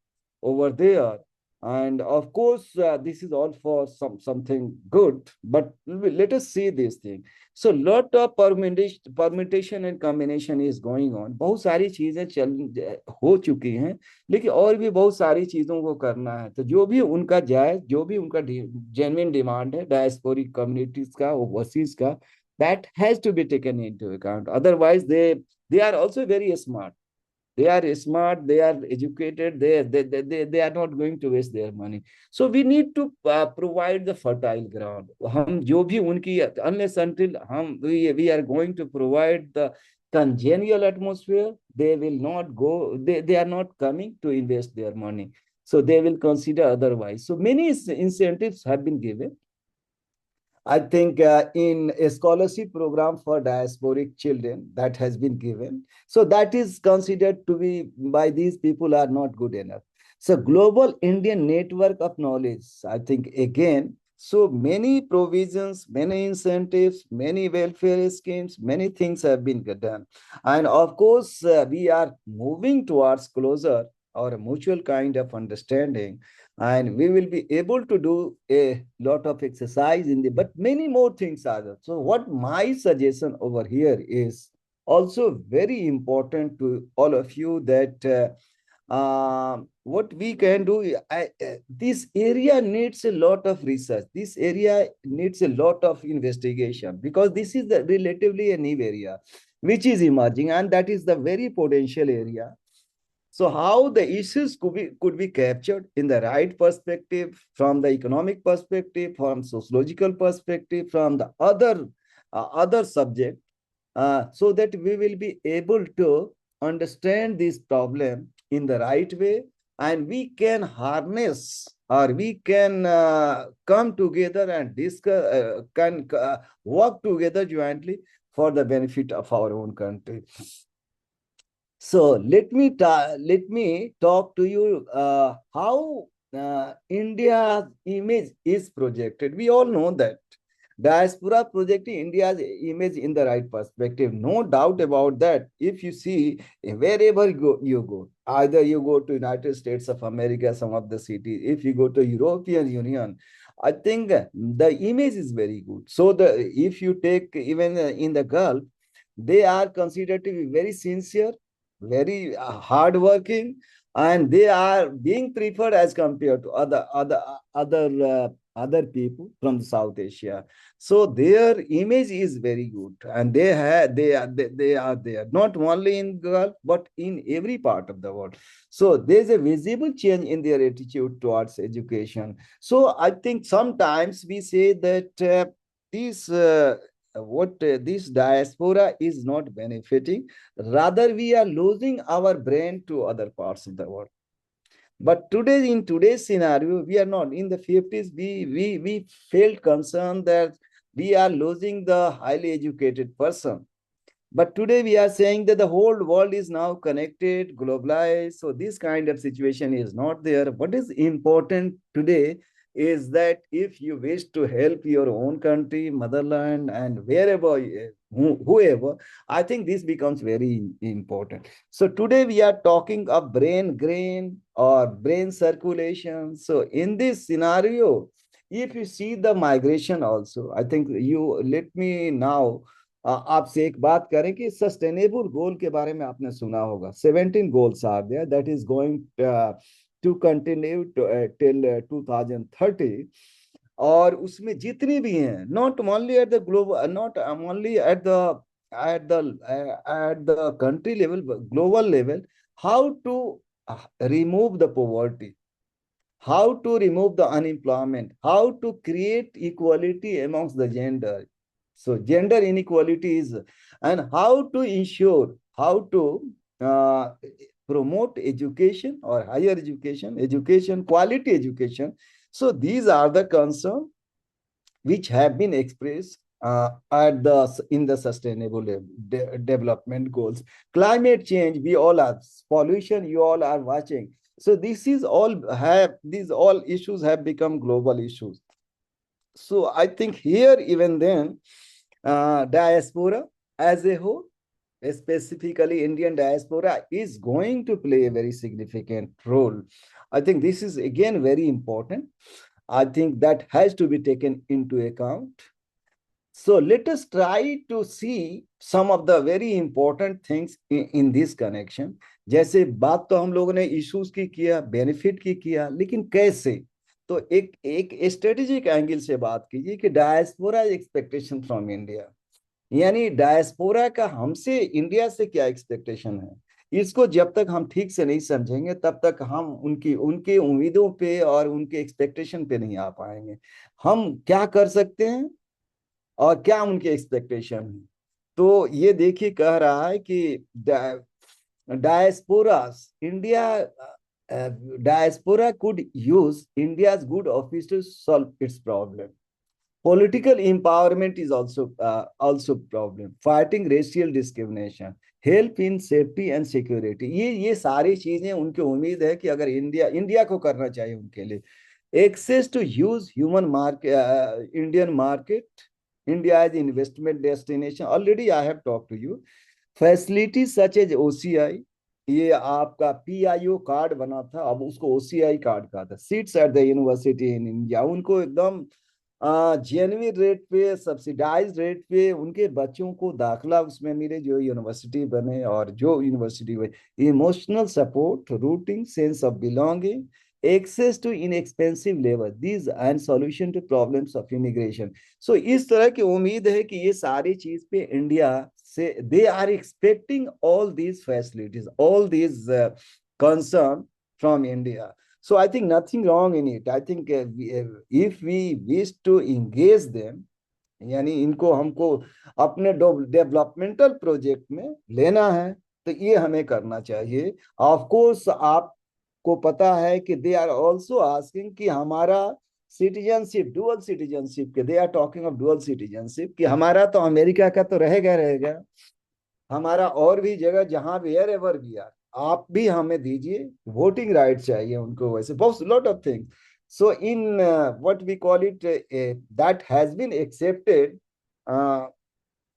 over there. And of course, this is all for something good, but let us see this thing. So lot of permutation and combination is going on. बहुत सारी चीजें चल हो चुकी हैं, लेकिन और भी बहुत सारी चीजों को करना है। तो जो भी उनका जायज, जो भी उनका जेन्युइन डिमांड है डायस्पोरिक कम्युनिटीज का, ओवरसीज का, that has to be taken into account. Otherwise, they are also very smart. They are smart, they are educated, they are not going to waste their money. So we need to provide the fertile ground. हम जो भी उनकी, unless until we are going to provide the congenial atmosphere, they will not go, they are not coming to invest their money. So they will consider otherwise. So many incentives have been given. I think in a scholarship program for diasporic children that has been given. So that is considered to be by these people are not good enough. So global Indian network of knowledge, I think again, so many provisions, many incentives, many welfare schemes, many things have been done. And of course, we are moving towards closer or a mutual kind of understanding, and we will be able to do a lot of exercise in the, but many more things are there. So what my suggestion over here is also very important to all of you, that what we can do, this area needs a lot of research, this area needs a lot of investigation, because this is the relatively a new area which is emerging, and that is the very potential area. So how the issues could be captured in the right perspective, from the economic perspective, from sociological perspective, from the other subject, so that we will be able to understand this problem in the right way, and we can harness or we can come together and discuss, can work together jointly for the benefit of our own country. So let me talk to you how India's image is projected. We all know that Diaspora projecting India's image in the right perspective. No doubt about that. If you see wherever you go, either you go to United States of America, some of the cities, if you go to European Union, I think the image is very good. So the if you take even in the Gulf, they are considered to be very sincere, very hardworking, and they are being preferred as compared to other people from South Asia. So their image is very good, and they are there not only in Gulf but in every part of the world. So there's a visible change in their attitude towards education. So I think sometimes we say that these this diaspora is not benefiting, rather we are losing our brain to other parts of the world. But today, in today's scenario, we are not. In the 50s, we felt concerned that we are losing the highly educated person. But today we are saying that the whole world is now connected, globalized. So this kind of situation is not there. What is important today is that if you wish to help your own country, motherland, and wherever, whoever, I think this becomes very important. So today we are talking of brain grain or brain circulation. So in this scenario, if you see the migration also, I think you let me now आपसे एक बात करें कि sustainable गोल के बारे में आपने सुना होगा 17 goals are there that is going to continue till 2030 और उसमें जितनी भी हैं not only at the global not only at the country level global level how to remove the poverty, how to remove the unemployment, how to create equality amongst the gender. So gender inequality is, and how to ensure, how to uh, promote education or higher education, quality education. So these are the concerns which have been expressed at the in the sustainable development goals. Climate change, we all are. Pollution, you all are watching. So this is all have these all issues have become global issues. So I think here even then diaspora as a whole, specifically Indian diaspora, is going to play a very significant role. I think this is again very important. I think that has to be taken into account. So let us try to see some of the very important things in this connection. जैसे बात तो हम लोगों ने issues की किया, benefit की किया, लेकिन कैसे? तो एक एक स्ट्रेटेजिक एंगल से बात कीजिए कि डायस्पोरा एक्सपेक्टेशन फ्रॉम इंडिया, यानी डायस्पोरा का हमसे इंडिया से क्या एक्सपेक्टेशन है। इसको जब तक हम ठीक से नहीं समझेंगे तब तक हम उनकी उनके उम्मीदों पे और उनके एक्सपेक्टेशन पे नहीं आ पाएंगे। हम क्या कर सकते हैं और क्या उनके एक्सपेक्टेशन है। तो ये देखिए कह रहा है कि डायस्पोरास India diaspora could use India's good office to solve its problem. Political empowerment is also problem. Fighting racial discrimination, help in safety and security. ये सारी चीजें उनकी उम्मीद है कि अगर इंडिया को करना चाहिए उनके लिए। Access to use human market, Indian market. India as investment destination. Already I have talked to you. Facilities such as OCI, ये आपका PIO कार्ड बना था, अब उसको OCI कार्ड कहा था। Seats at the university in India, उनको एकदम जेन्युइन रेट पे, सब्सिडाइज रेट पे उनके बच्चों को दाखिला उसमें मिले जो यूनिवर्सिटी बने, और जो यूनिवर्सिटी बने। Emotional support, rooting, sense of belonging, access to inexpensive labour, these and solution to problems of immigration. So इस तरह की उम्मीद है कि ये सारी चीज पे इंडिया से they are expecting all these facilities, all these concern from India. So I think nothing wrong in it. I think if we wish to engage them, यानी इनको हमको अपने डेवलपमेंटल प्रोजेक्ट में लेना है, तो ये हमें करना चाहिए. ऑफ कोर्स आपको पता है कि दे आर आल्सो आस्किंग कि हमारा सिटीजनशिप, डुअल सिटीजनशिप के, they are talking of dual citizenship, कि हमारा तो अमेरिका का तो रहेगा, हमारा और भी जगह जहां वेयर एवर वी आर, आप भी हमें दीजिए, वोटिंग राइट चाहिए उनको, वैसे बहुत lot of things. So in what we call it, that has been accepted to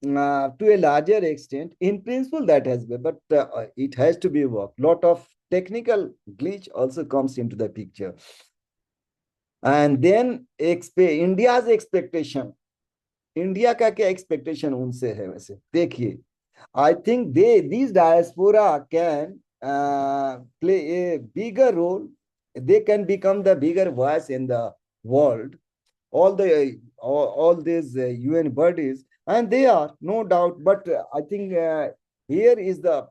a larger extent. In principle, that has been, but it has to be worked. Lot of technical glitch also comes into the picture. And then India's expectation, India का क्या expectation उनसे है वैसे देखिए. I think these diaspora can play a bigger role. They can become the bigger voice in the world. All these UN bodies, and they are no doubt. But I think here is the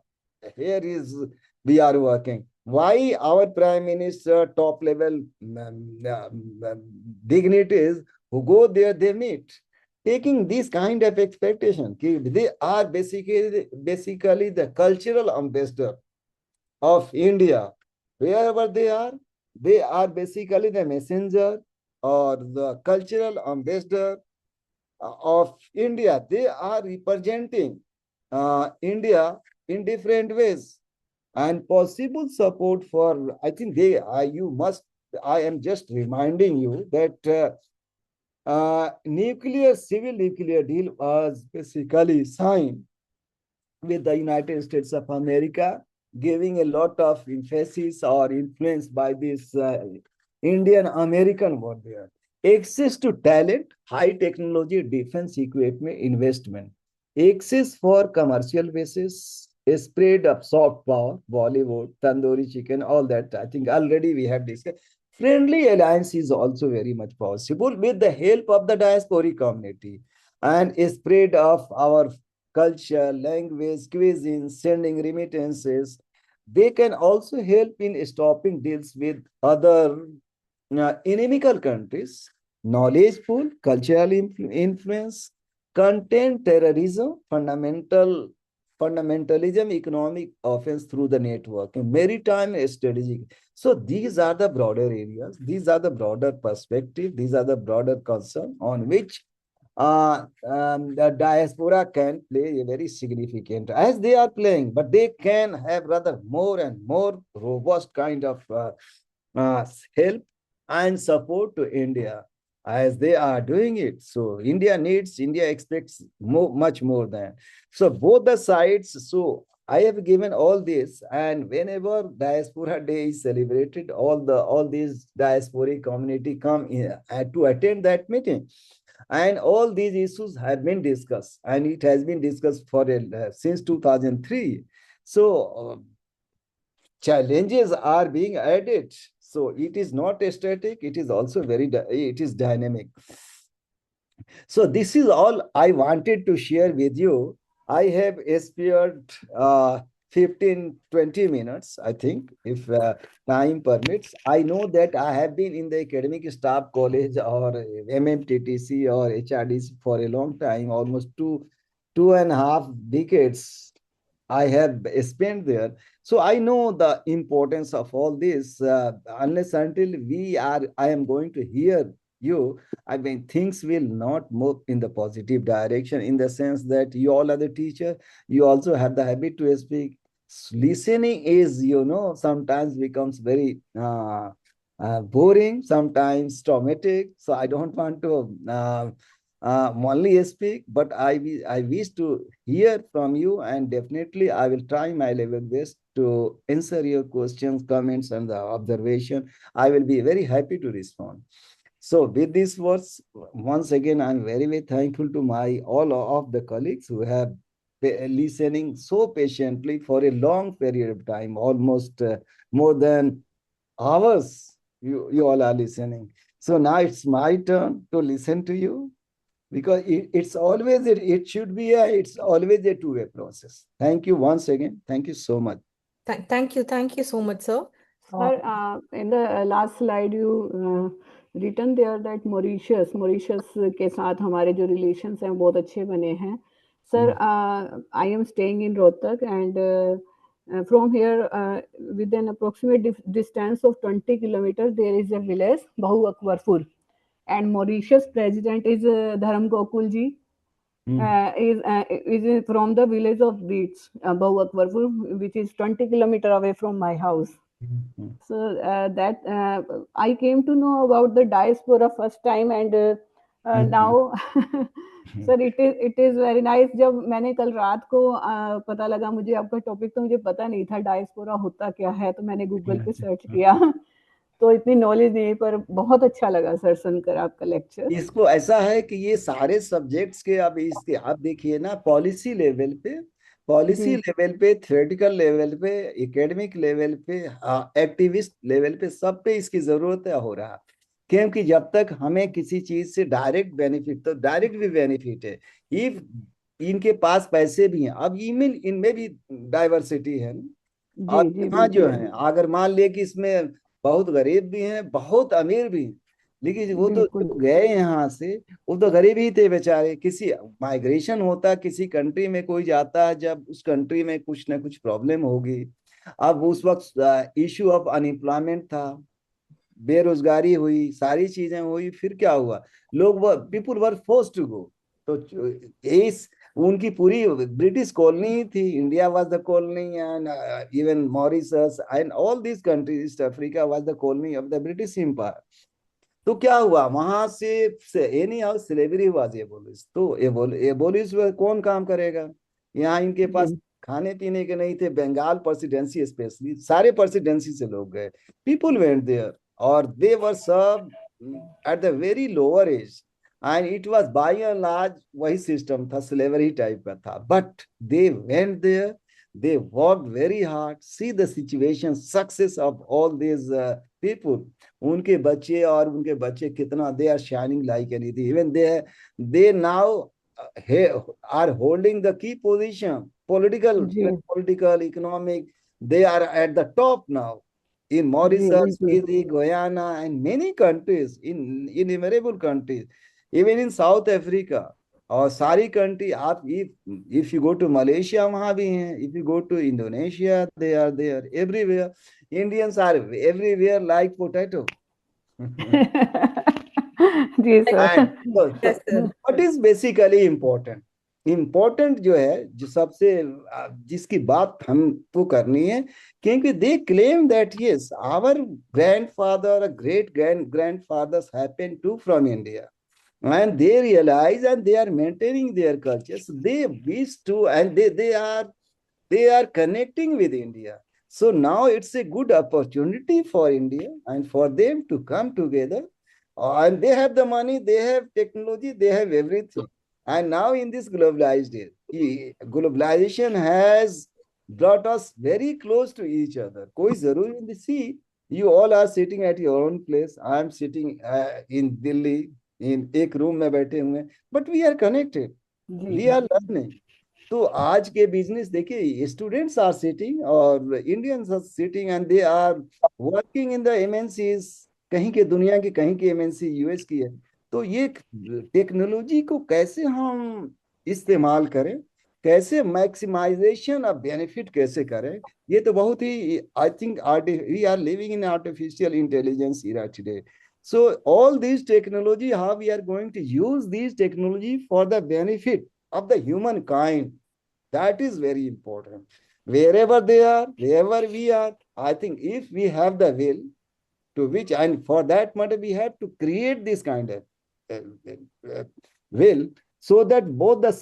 here is we are working. Why our prime minister, top level dignitaries who go there, they meet, taking this kind of expectation. They are basically the cultural ambassador of India. Wherever they are basically the messenger or the cultural ambassador of India. They are representing India in different ways, and possible support for, I think you must, I am just reminding you that civil nuclear deal was basically signed with the United States of America, giving a lot of emphasis or influence by this Indian American war there. Access to talent, high technology, defense equipment, investment, access for commercial basis, a spread of soft power, Bollywood, tandoori chicken, all that. I think already we have discussed. Friendly alliance is also very much possible with the help of the diasporic community and a spread of our culture, language, cuisine, sending remittances. They can also help in stopping deals with other inimical countries, knowledge pool, cultural influence, content terrorism, fundamentalism, economic offense through the network, and maritime strategic. So these are the broader areas. These are the broader perspective. These are the broader concern on which the diaspora can play a very significant, as they are playing, but they can have rather more and more robust kind of uh, help and support to India as they are doing it. So India expects much more than. So both the sides, so I have given all this, and whenever Diaspora Day is celebrated, all these diasporic community come in, to attend that meeting. And all these issues have been discussed, and it has been discussed for since 2003. So challenges are being added. So it is not static, it is also it is dynamic. So this is all I wanted to share with you. I have spared 15, 20 minutes, I think, if time permits. I know that I have been in the academic staff college or MMTTC or HRDC for a long time, almost two and a half decades I have spent there. So I know the importance of all this. Unless until I am going to hear you, I mean, things will not move in the positive direction, in the sense that you all are the teacher, you also have the habit to speak. Listening is, sometimes becomes very boring, sometimes traumatic. So I don't want to only speak, but I wish to hear from you, and definitely I will try my level best to answer your questions, comments, and the observation. I will be very happy to respond. So with these words, once again, I'm very, very thankful to my all of the colleagues who have listening so patiently for a long period of time, almost more than hours. You all are listening. So now it's my turn to listen to you, because it's always a two-way process. Thank you once again. Thank you so much. Thank you so much, sir. Sir, in the last slide, you written there that Mauritius के साथ हमारे जो relations हैं बहुत अच्छे बने हैं. Sir, I am staying in Rohtak, and from here, within approximate distance of 20 kilometers, there is a village, Bahu Akbarpur, and Mauritius president is Dharam Gokul ji. Is from the village of Beats, Bahu Akbarpur, which is 20 kilometers away from my house. So that I came to know about the diaspora first time, and now sir it is very nice. जब मैंने कल रात को पता लगा मुझे आपका topic, तो मुझे पता नहीं था डायस्पोरा होता क्या है, तो मैंने गूगल पे सर्च किया। तो इतनी नॉलेज नहीं, पर बहुत अच्छा लगा सर सुनकर आपका लेक्चर। इसको ऐसा है कि ये सारे सब्जेक्ट्स के, अब इसके आप देखिए ना, पॉलिसी जी लेवल पे, थ्योरेटिकल लेवल पे, एकेडमिक लेवल पे, एक्टिविस्ट लेवल पे, सब पे इसकी जरूरत है, हो रहा। क्योंकि जब तक हमें किसी चीज से डायरेक्ट बेनिफिट, तो डायरेक्ट भी बेनिफिट है। इफ इनके पास पैसे भी हैं, अब ईमेल इनमें भी डाइवर्सिटी है ना। जी और जी यहाँ जो बिल्कुल है, अगर मान लिया कि इसमें बहुत गरीब भी हैं, बहुत अमीर भी हैं, लेकिन वो तो बिल्कुल। जो गए यहाँ से, वो तो गरीब ही थे बेचारे। किसी माइग्रेशन होता, किसी कंट्री में कोई जाता है, जब उस कंट्री में कुछ ना कुछ प्रॉब्लम होगी। अब उस वक्त इशू ऑफ अनएम्प्लॉयमेंट था, बेरोजगारी हुई, सारी चीजें हुई, फिर क्या हुआ, लोग वो people were force to go. तो इस उनकी पूरी ब्रिटिश कॉलोनी थी, India was the colony, and even Mauritius and all this countries, East Africa was the colony of the British Empire. तो क्या हुआ वहां से anyhow slavery was abolish. तो एबोलिश कौन काम करेगा, यहाँ इनके पास जी खाने पीने के नहीं थे। बंगाल प्रेसिडेंसी स्पेशली, सारे प्रेसिडेंसी से लोग गए, पीपुल वेंट देयर, और they were serve at the very lower age, and it was by and large वही सिस्टम था, स्लेवरी टाइप का था। But they went there, they worked very hard, see the situation, success of all these people। उनके बच्चे, और उनके बच्चे कितना, they are shining like anything. Even they now are holding the key position, जी political, economic, they are at the top now in जी Mauritius, बिल्कुल। Fiji, Guyana, and many countries, in innumerable countries, even in South Africa। और सारी country, आप if you go to Malaysia, वहां भी हैं, if you go to Indonesia, they are there everywhere. Indians are everywhere like potato. जी sir. And Yes, sir. What is basically important, important जो है, जो सबसे जिसकी बात हम तो करनी है, क्योंकि they claim that yes our grandfather, great grandfathers happen to from India, and they realize and they are maintaining their cultures, they wish to, and they are connecting with India. So now it's a good opportunity for India and for them to come together. And they have the money, they have technology, they have everything. And now in this globalized age, globalization has brought us very close to each other. कोई जरूरी नहीं, see, you all are sitting at your own place. I am sitting in Delhi, in एक room में बैठे हुए, but we are connected, ji we are learning। तो आज के बिजनेस देखिए, स्टूडेंट्स आर सिटिंग और Indians are sitting, and they are working in the MNCs, कहीं के दुनिया की, कहीं की एमएनसी यूएस की है। तो ये टेक्नोलॉजी को कैसे हम इस्तेमाल करें, कैसे मैक्सिमाइजेशन ऑफ बेनिफिट कैसे करें, ये तो बहुत ही, I think we are living in artificial intelligence era today. So all these technology, how we are going to use these technology for the benefit of the humankind, that is very important. Wherever they are, wherever we are, I think if we have the will to which, and for that matter, we have to create this kind of will, so that both the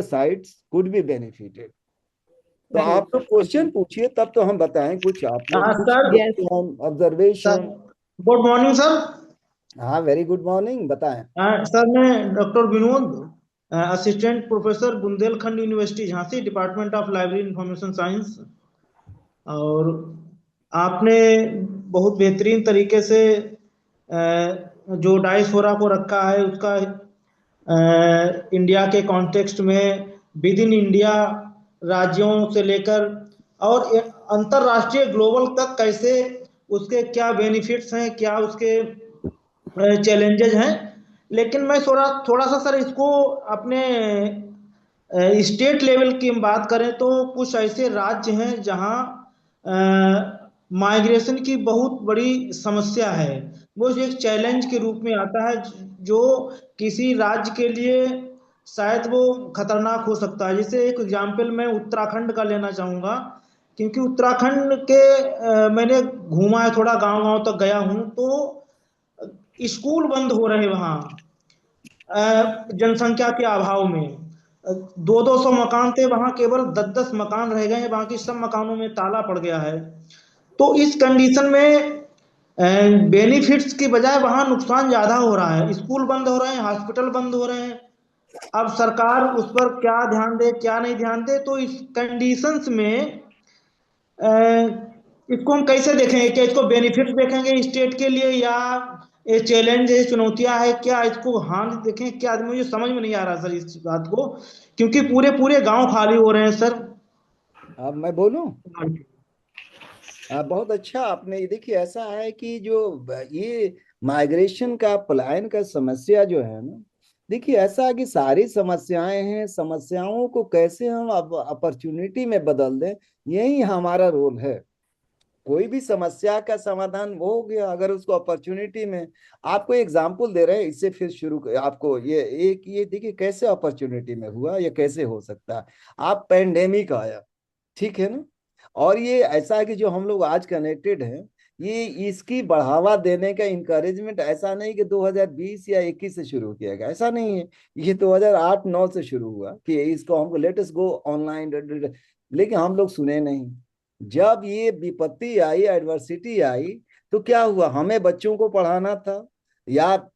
sides could be benefited। तो जी आप लोग question पूछिए, तब तो हम बताएं कुछ, आप लोग हाँ कुछ sir. Yes sir observation. Good morning sir. हाँ, वेरी गुड मॉर्निंग, बताएं। सर मैं doctor Vinod, assistant professor Bundelkhand university Jhansi, department of library information science. और आपने बहुत बेहतरीन तरीके से जो डायस्पोरा को रखा है उसका इंडिया के कॉन्टेक्स्ट में, विद इन इंडिया, राज्यों से लेकर और अंतरराष्ट्रीय ग्लोबल तक कैसे उसके क्या बेनिफिट्स हैं, क्या उसके चैलेंजेस हैं। लेकिन मैं थोड़ा थोड़ा सा सर इसको अपने स्टेट लेवल की हम बात करें तो कुछ ऐसे राज्य हैं जहां माइग्रेशन की बहुत बड़ी समस्या है, वो एक चैलेंज के रूप में आता है, जो किसी राज्य के लिए शायद वो खतरनाक हो सकता है। जैसे एक एग्जांपल मैं उत्तराखंड का लेना चाहूंगा। क्योंकि उत्तराखंड के मैंने घूमा है, थोड़ा गांव गांव तक गया हूं, तो स्कूल बंद हो रहे वहां जनसंख्या के अभाव में। 200-200 मकान थे वहां, केवल 10-10 मकान रह गए हैं, बाकी सब मकानों में ताला पड़ गया है। तो इस कंडीशन में बेनिफिट्स की बजाय वहां नुकसान ज्यादा हो रहा है। स्कूल बंद हो रहे हैं, हॉस्पिटल बंद हो रहे हैं। अब सरकार उस पर क्या ध्यान दे क्या नहीं ध्यान दे, तो इस कंडीशंस में अ, इसको हम कैसे देखेंगे? क्या इसको बेनिफिट्स देखेंगे स्टेट के लिए, या ये चैलेंज है, चुनौतियां है, क्या इसको हानि देखें क्या? आदमी, मुझे समझ में नहीं आ रहा सर इस बात को, क्योंकि पूरे पूरे गांव खाली हो रहे हैं सर। अब मैं बोलूं? बहुत अच्छा आपने ये देखिए, ऐसा है कि जो ये माइग्रेशन का पलायन का समस्या जो है ना, देखिए ऐसा है कि सारी समस्याएं हैं, समस्याओं को कैसे हम अब अपॉर्चुनिटी में बदल दें, यही हमारा रोल है। कोई भी समस्या का समाधान वो हो गया अगर उसको अपॉर्चुनिटी में। आपको एग्जांपल दे रहे हैं, इससे फिर शुरू आपको ये देखिए कैसे अपॉर्चुनिटी में हुआ, ये कैसे हो सकता है। आप पैंडेमिक आया, ठीक है ना, और ये ऐसा है कि जो हम लोग आज कनेक्टेड हैं, ये इसकी बढ़ावा देने का इंकरेजमेंट ऐसा नहीं कि 2020 या 21 से शुरू किया गया, ऐसा नहीं है। ये 2008-9 से शुरू हुआ कि इसको हमको लेट अस गो ऑनलाइन, लेकिन हम लोग सुने नहीं। जब ये विपत्ति आई, एडवर्सिटी आई, तो क्या हुआ, हमें बच्चों को पढ़ाना था या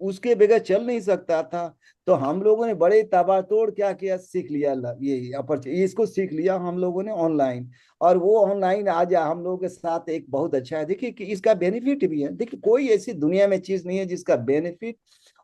उसके बगैर चल नहीं सकता था। तो हम लोगों ने बड़े ताबड़तोड़ क्या किया, सीख लिया ये इसको सीख लिया हम लोगों ने ऑनलाइन। और वो ऑनलाइन आज हम लोगों के साथ एक बहुत अच्छा है। देखिए कि इसका बेनिफिट भी है। देखिए कोई ऐसी दुनिया में चीज नहीं है जिसका बेनिफिट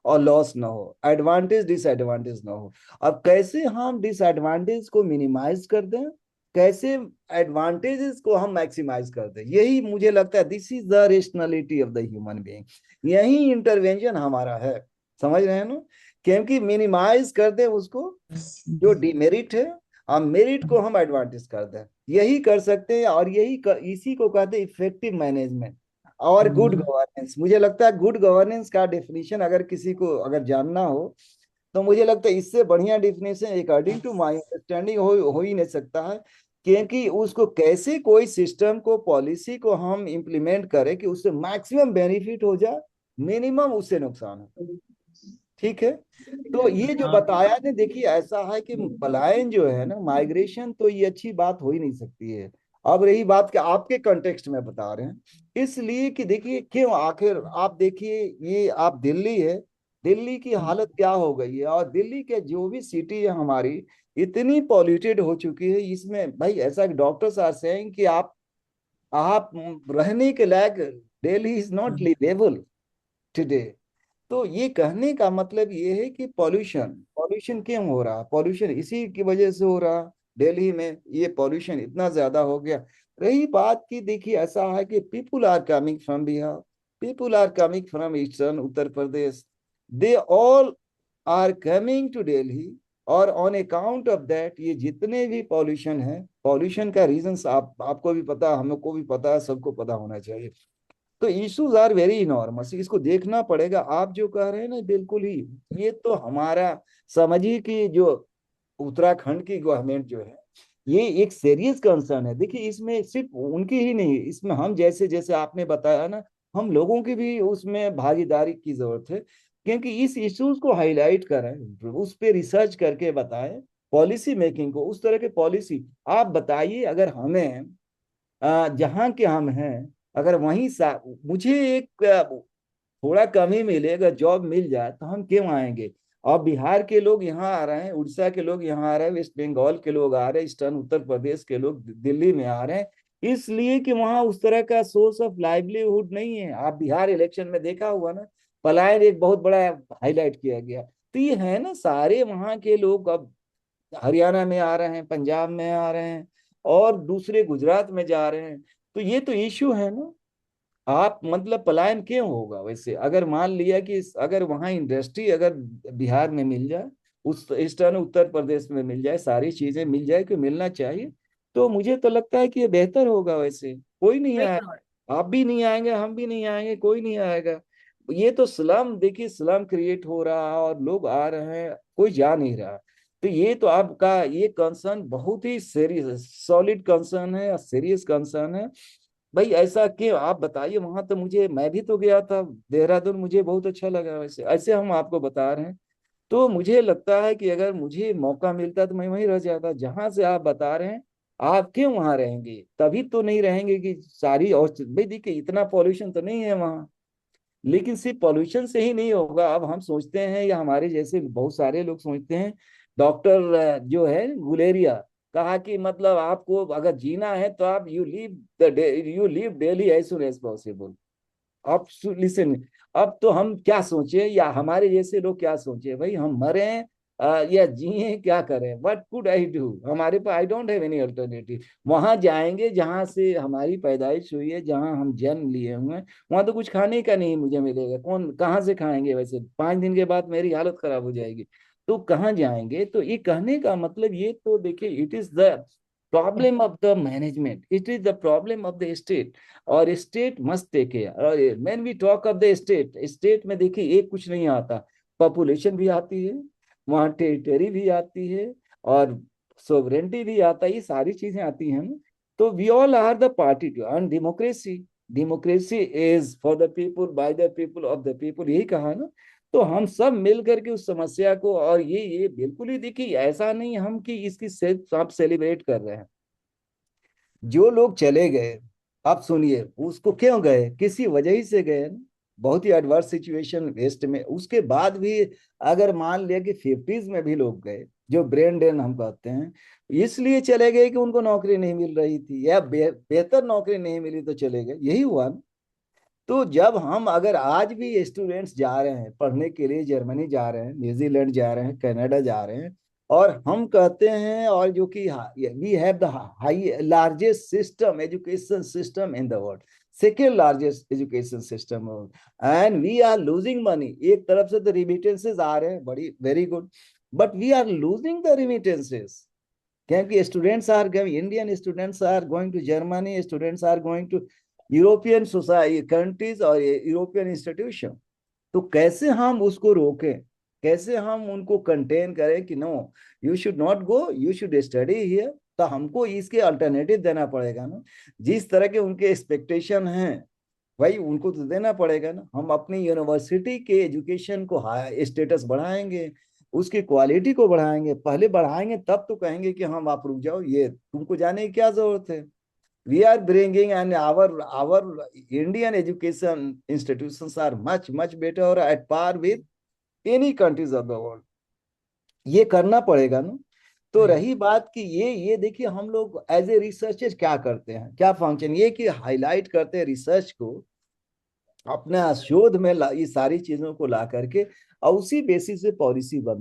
और लॉस ना हो, एडवांटेज डिसएडवांटेज ना हो। अब कैसे हम डिसएडवांटेज को मिनिमाइज कर दें, कैसे एडवांटेजेस को हम मैक्सिमाइज कर दें, यही मुझे लगता है this is the rationality of the human being. यही इंटरवेंशन हमारा है, समझ रहे हैं ना? क्योंकि मिनिमाइज कर दे उसको, जो डिमेरिट है, हम मेरिट को हम एडवांटेज कर दें, यही कर सकते हैं। और इसी को कहते हैं इफेक्टिव मैनेजमेंट और गुड गवर्नेंस। मुझे लगता है गुड गवर्नेंस का डेफिनेशन अगर किसी को अगर जानना हो, तो मुझे लगता है इससे बढ़िया definition according to my understanding हो ही नहीं सकता है। क्योंकि उसको कैसे कोई सिस्टम को, पॉलिसी को हम इम्प्लीमेंट करें कि उससे मैक्सिमम बेनिफिट हो जाए, मिनिमम उससे नुकसान हो, ठीक है। तो ये जो बताया ने, देखिए ऐसा है कि पलायन जो है ना, माइग्रेशन, तो ये अच्छी बात हो ही नहीं सकती है। अब रही बात कि आपके कंटेक्स्ट में बता रहे हैं, इसलिए कि देखिए क्यों, आखिर आप देखिए, ये आप दिल्ली है, दिल्ली की हालत क्या हो गई है, और दिल्ली के जो भी सिटी है हमारी, इतनी पॉल्यूटेड हो चुकी है। इसमें भाई ऐसा डॉक्टर्स आर सेइंग कि आप रहने के लायक, Delhi is not liveable today. तो ये कहने का मतलब ये है कि पॉल्यूशन, पॉल्यूशन क्यों हो रहा, पॉल्यूशन इसी की वजह से हो रहा। दिल्ली में ये पॉल्यूशन इतना ज्यादा हो गया। रही बात की, देखिए ऐसा है कि people are coming from Bihar, people are coming from eastern Uttar Pradesh, they all are coming to Delhi. और ऑन अकाउंट ऑफ दैट, ये जितने भी पॉल्यूशन है, पॉल्यूशन का रीजंस आपको भी पता, हमको भी पता है, सबको पता होना चाहिए। तो इश्यूज आर वेरी इनॉर्मस, इसको देखना पड़ेगा। आप जो कह रहे हैं ना, बिल्कुल ही, ये तो हमारा समझिए कि जो उत्तराखंड की गवर्नमेंट जो है, ये एक सीरियस कंसर्न है। देखिए इसमें सिर्फ उनकी ही नहीं, इसमें हम जैसे जैसे आपने बताया ना, हम लोगों की भी उसमें भागीदारी की जरूरत है। क्योंकि इस इश्यूज को हाईलाइट करें, उस पर रिसर्च करके बताएं, पॉलिसी मेकिंग को उस तरह के पॉलिसी। आप बताइए, अगर हमें जहाँ के हम हैं, अगर वहीं मुझे एक थोड़ा कम ही मिलेगा, जॉब मिल जाए, तो हम क्यों आएंगे? और बिहार के लोग यहाँ आ रहे हैं, उड़ीसा के लोग यहाँ आ रहे हैं, वेस्ट बंगाल के लोग आ रहे हैं, ईस्टर्न उत्तर प्रदेश के लोग दिल्ली में आ रहे हैं, इसलिए कि वहाँ उस तरह का सोर्स ऑफ लाइवलीहुड नहीं है। आप बिहार इलेक्शन में देखा हुआ ना, पलायन एक बहुत बड़ा हाईलाइट किया गया। तो ये है ना, सारे वहाँ के लोग अब हरियाणा में आ रहे हैं, पंजाब में आ रहे हैं, और दूसरे गुजरात में जा रहे हैं। तो ये तो इश्यू है ना। आप मतलब पलायन क्यों होगा वैसे, अगर मान लिया कि अगर वहां इंडस्ट्री अगर बिहार में मिल जाए, उस ईस्टर्न उत्तर प्रदेश में मिल जाए, सारी चीजें मिल जाए, कि मिलना चाहिए, तो मुझे तो लगता है कि ये बेहतर होगा। वैसे कोई नहीं आए, बिल्कुल। आप भी नहीं आएंगे, हम भी नहीं आएंगे, कोई नहीं आएगा। ये तो स्लम, देखिए स्लम क्रिएट हो रहा है और लोग आ रहे हैं, कोई जा नहीं रहा। तो ये तो आपका ये कंसर्न बहुत ही सीरियस सॉलिड कंसर्न है, सीरियस कंसर्न है। भाई ऐसा क्यों, आप बताइए। वहां तो मुझे, मैं भी तो गया था देहरादून, मुझे बहुत अच्छा लगा। वैसे ऐसे हम आपको बता रहे हैं, तो मुझे लगता है कि अगर मुझे मौका मिलता तो मैं वहीं रह जाता जहां से आप बता रहे हैं। आप क्यों वहां रहेंगे? तभी तो नहीं रहेंगे कि सारी, और भाई देखिए इतना पॉल्यूशन तो नहीं है वहां। लेकिन सिर्फ पॉल्यूशन से ही नहीं होगा। अब हम सोचते हैं, या हमारे जैसे बहुत सारे लोग सोचते हैं, डॉक्टर जो है गुलेरिया, कहा कि मतलब आपको अगर जीना है तो आप you live daily as soon as possible. अब लिसन, अब तो हम क्या सोचे, या हमारे जैसे लोग क्या सोचे, भाई हम मरे या जिए, क्या करें? What could I do? हमारे पास, I don't have any alternative. वहां जाएंगे जहां से हमारी पैदाइश हुई है, जहां हम जन्म लिए हुए हैं, वहां तो कुछ खाने का नहीं मुझे मिलेगा। कौन कहाँ से खाएंगे? वैसे 5 दिन के बाद मेरी हालत खराब हो जाएगी। तो कहाँ जाएंगे? तो ये कहने का मतलब, ये तो देखिए, it is the problem of the management, it is the problem of the state. और स्टेट मस्ट टेक केयर। और when we talk of the state, state में देखिए एक कुछ नहीं आता, पॉपुलेशन भी आती है, वहाँ टेरिटरी भी आती है, और सोवरेंटी भी आता है, ये सारी चीजें आती हैं ना। तो we all are the party to and democracy. Democracy is for the people, by the people, of the people, यही कहा ना। तो हम सब मिल करके उस समस्या को, और ये बिल्कुल ही देखिए, ऐसा नहीं हम कि इसकी सिर्फ आप सेलिब्रेट कर रहे हैं। जो लोग चले गए, आप सुनिए, उसको क्यों गए? किसी वजह ही से गए ना। बहुत ही एडवर्स सिचुएशन वेस्ट में, उसके बाद भी अगर मान लिया कि 50s में भी लोग गए, जो ब्रेन ड्रेन हम कहते हैं, इसलिए चले गए कि उनको नौकरी नहीं मिल रही थी, या बेहतर नौकरी नहीं मिली तो चले गए, यही हुआ ना। तो जब हम, अगर आज भी स्टूडेंट्स जा रहे हैं पढ़ने के लिए, जर्मनी जा रहे हैं, न्यूजीलैंड जा रहे हैं, कनाडा जा रहे हैं, और हम कहते हैं, और जो कि we have the high largest system, education system in the world, second largest education system, and we are losing money. एक तरफ से तो रिमिटेंसेस आ रहे हैं, बड़ी very good, but we are losing the remittances. क्योंकि students are going, Indian students are going to Germany, students are going to European society countries और यूरोपियन इंस्टीट्यूशन। तो कैसे हम उसको रोकें? कैसे हम उनको कंटेन करें कि no, you should not go, you should study here? तो हमको इसके अल्टरनेटिव देना पड़ेगा ना। जिस तरह के उनके एक्सपेक्टेशन हैं, भाई उनको तो देना पड़ेगा ना। हम अपनी यूनिवर्सिटी के एजुकेशन को हाई स्टेटस बढ़ाएंगे, उसकी क्वालिटी को बढ़ाएंगे, पहले बढ़ाएंगे तब तो कहेंगे कि हम, आप रुक जाओ, ये तुमको जाने की क्या जरूरत है। We are bringing, and our Indian education institutions are much better or at par with any countries of the world। ये करना पड़ेगा ना। तो रही बात कि ये देखिए, हम लोग एज ए रिसर्चर क्या करते हैं, क्या फंक्शन, ये कि हाईलाइट करते हैं रिसर्च को, अपना शोध में ये सारी चीजों को ला करके, और उसी बेसिस से पॉलिसी बन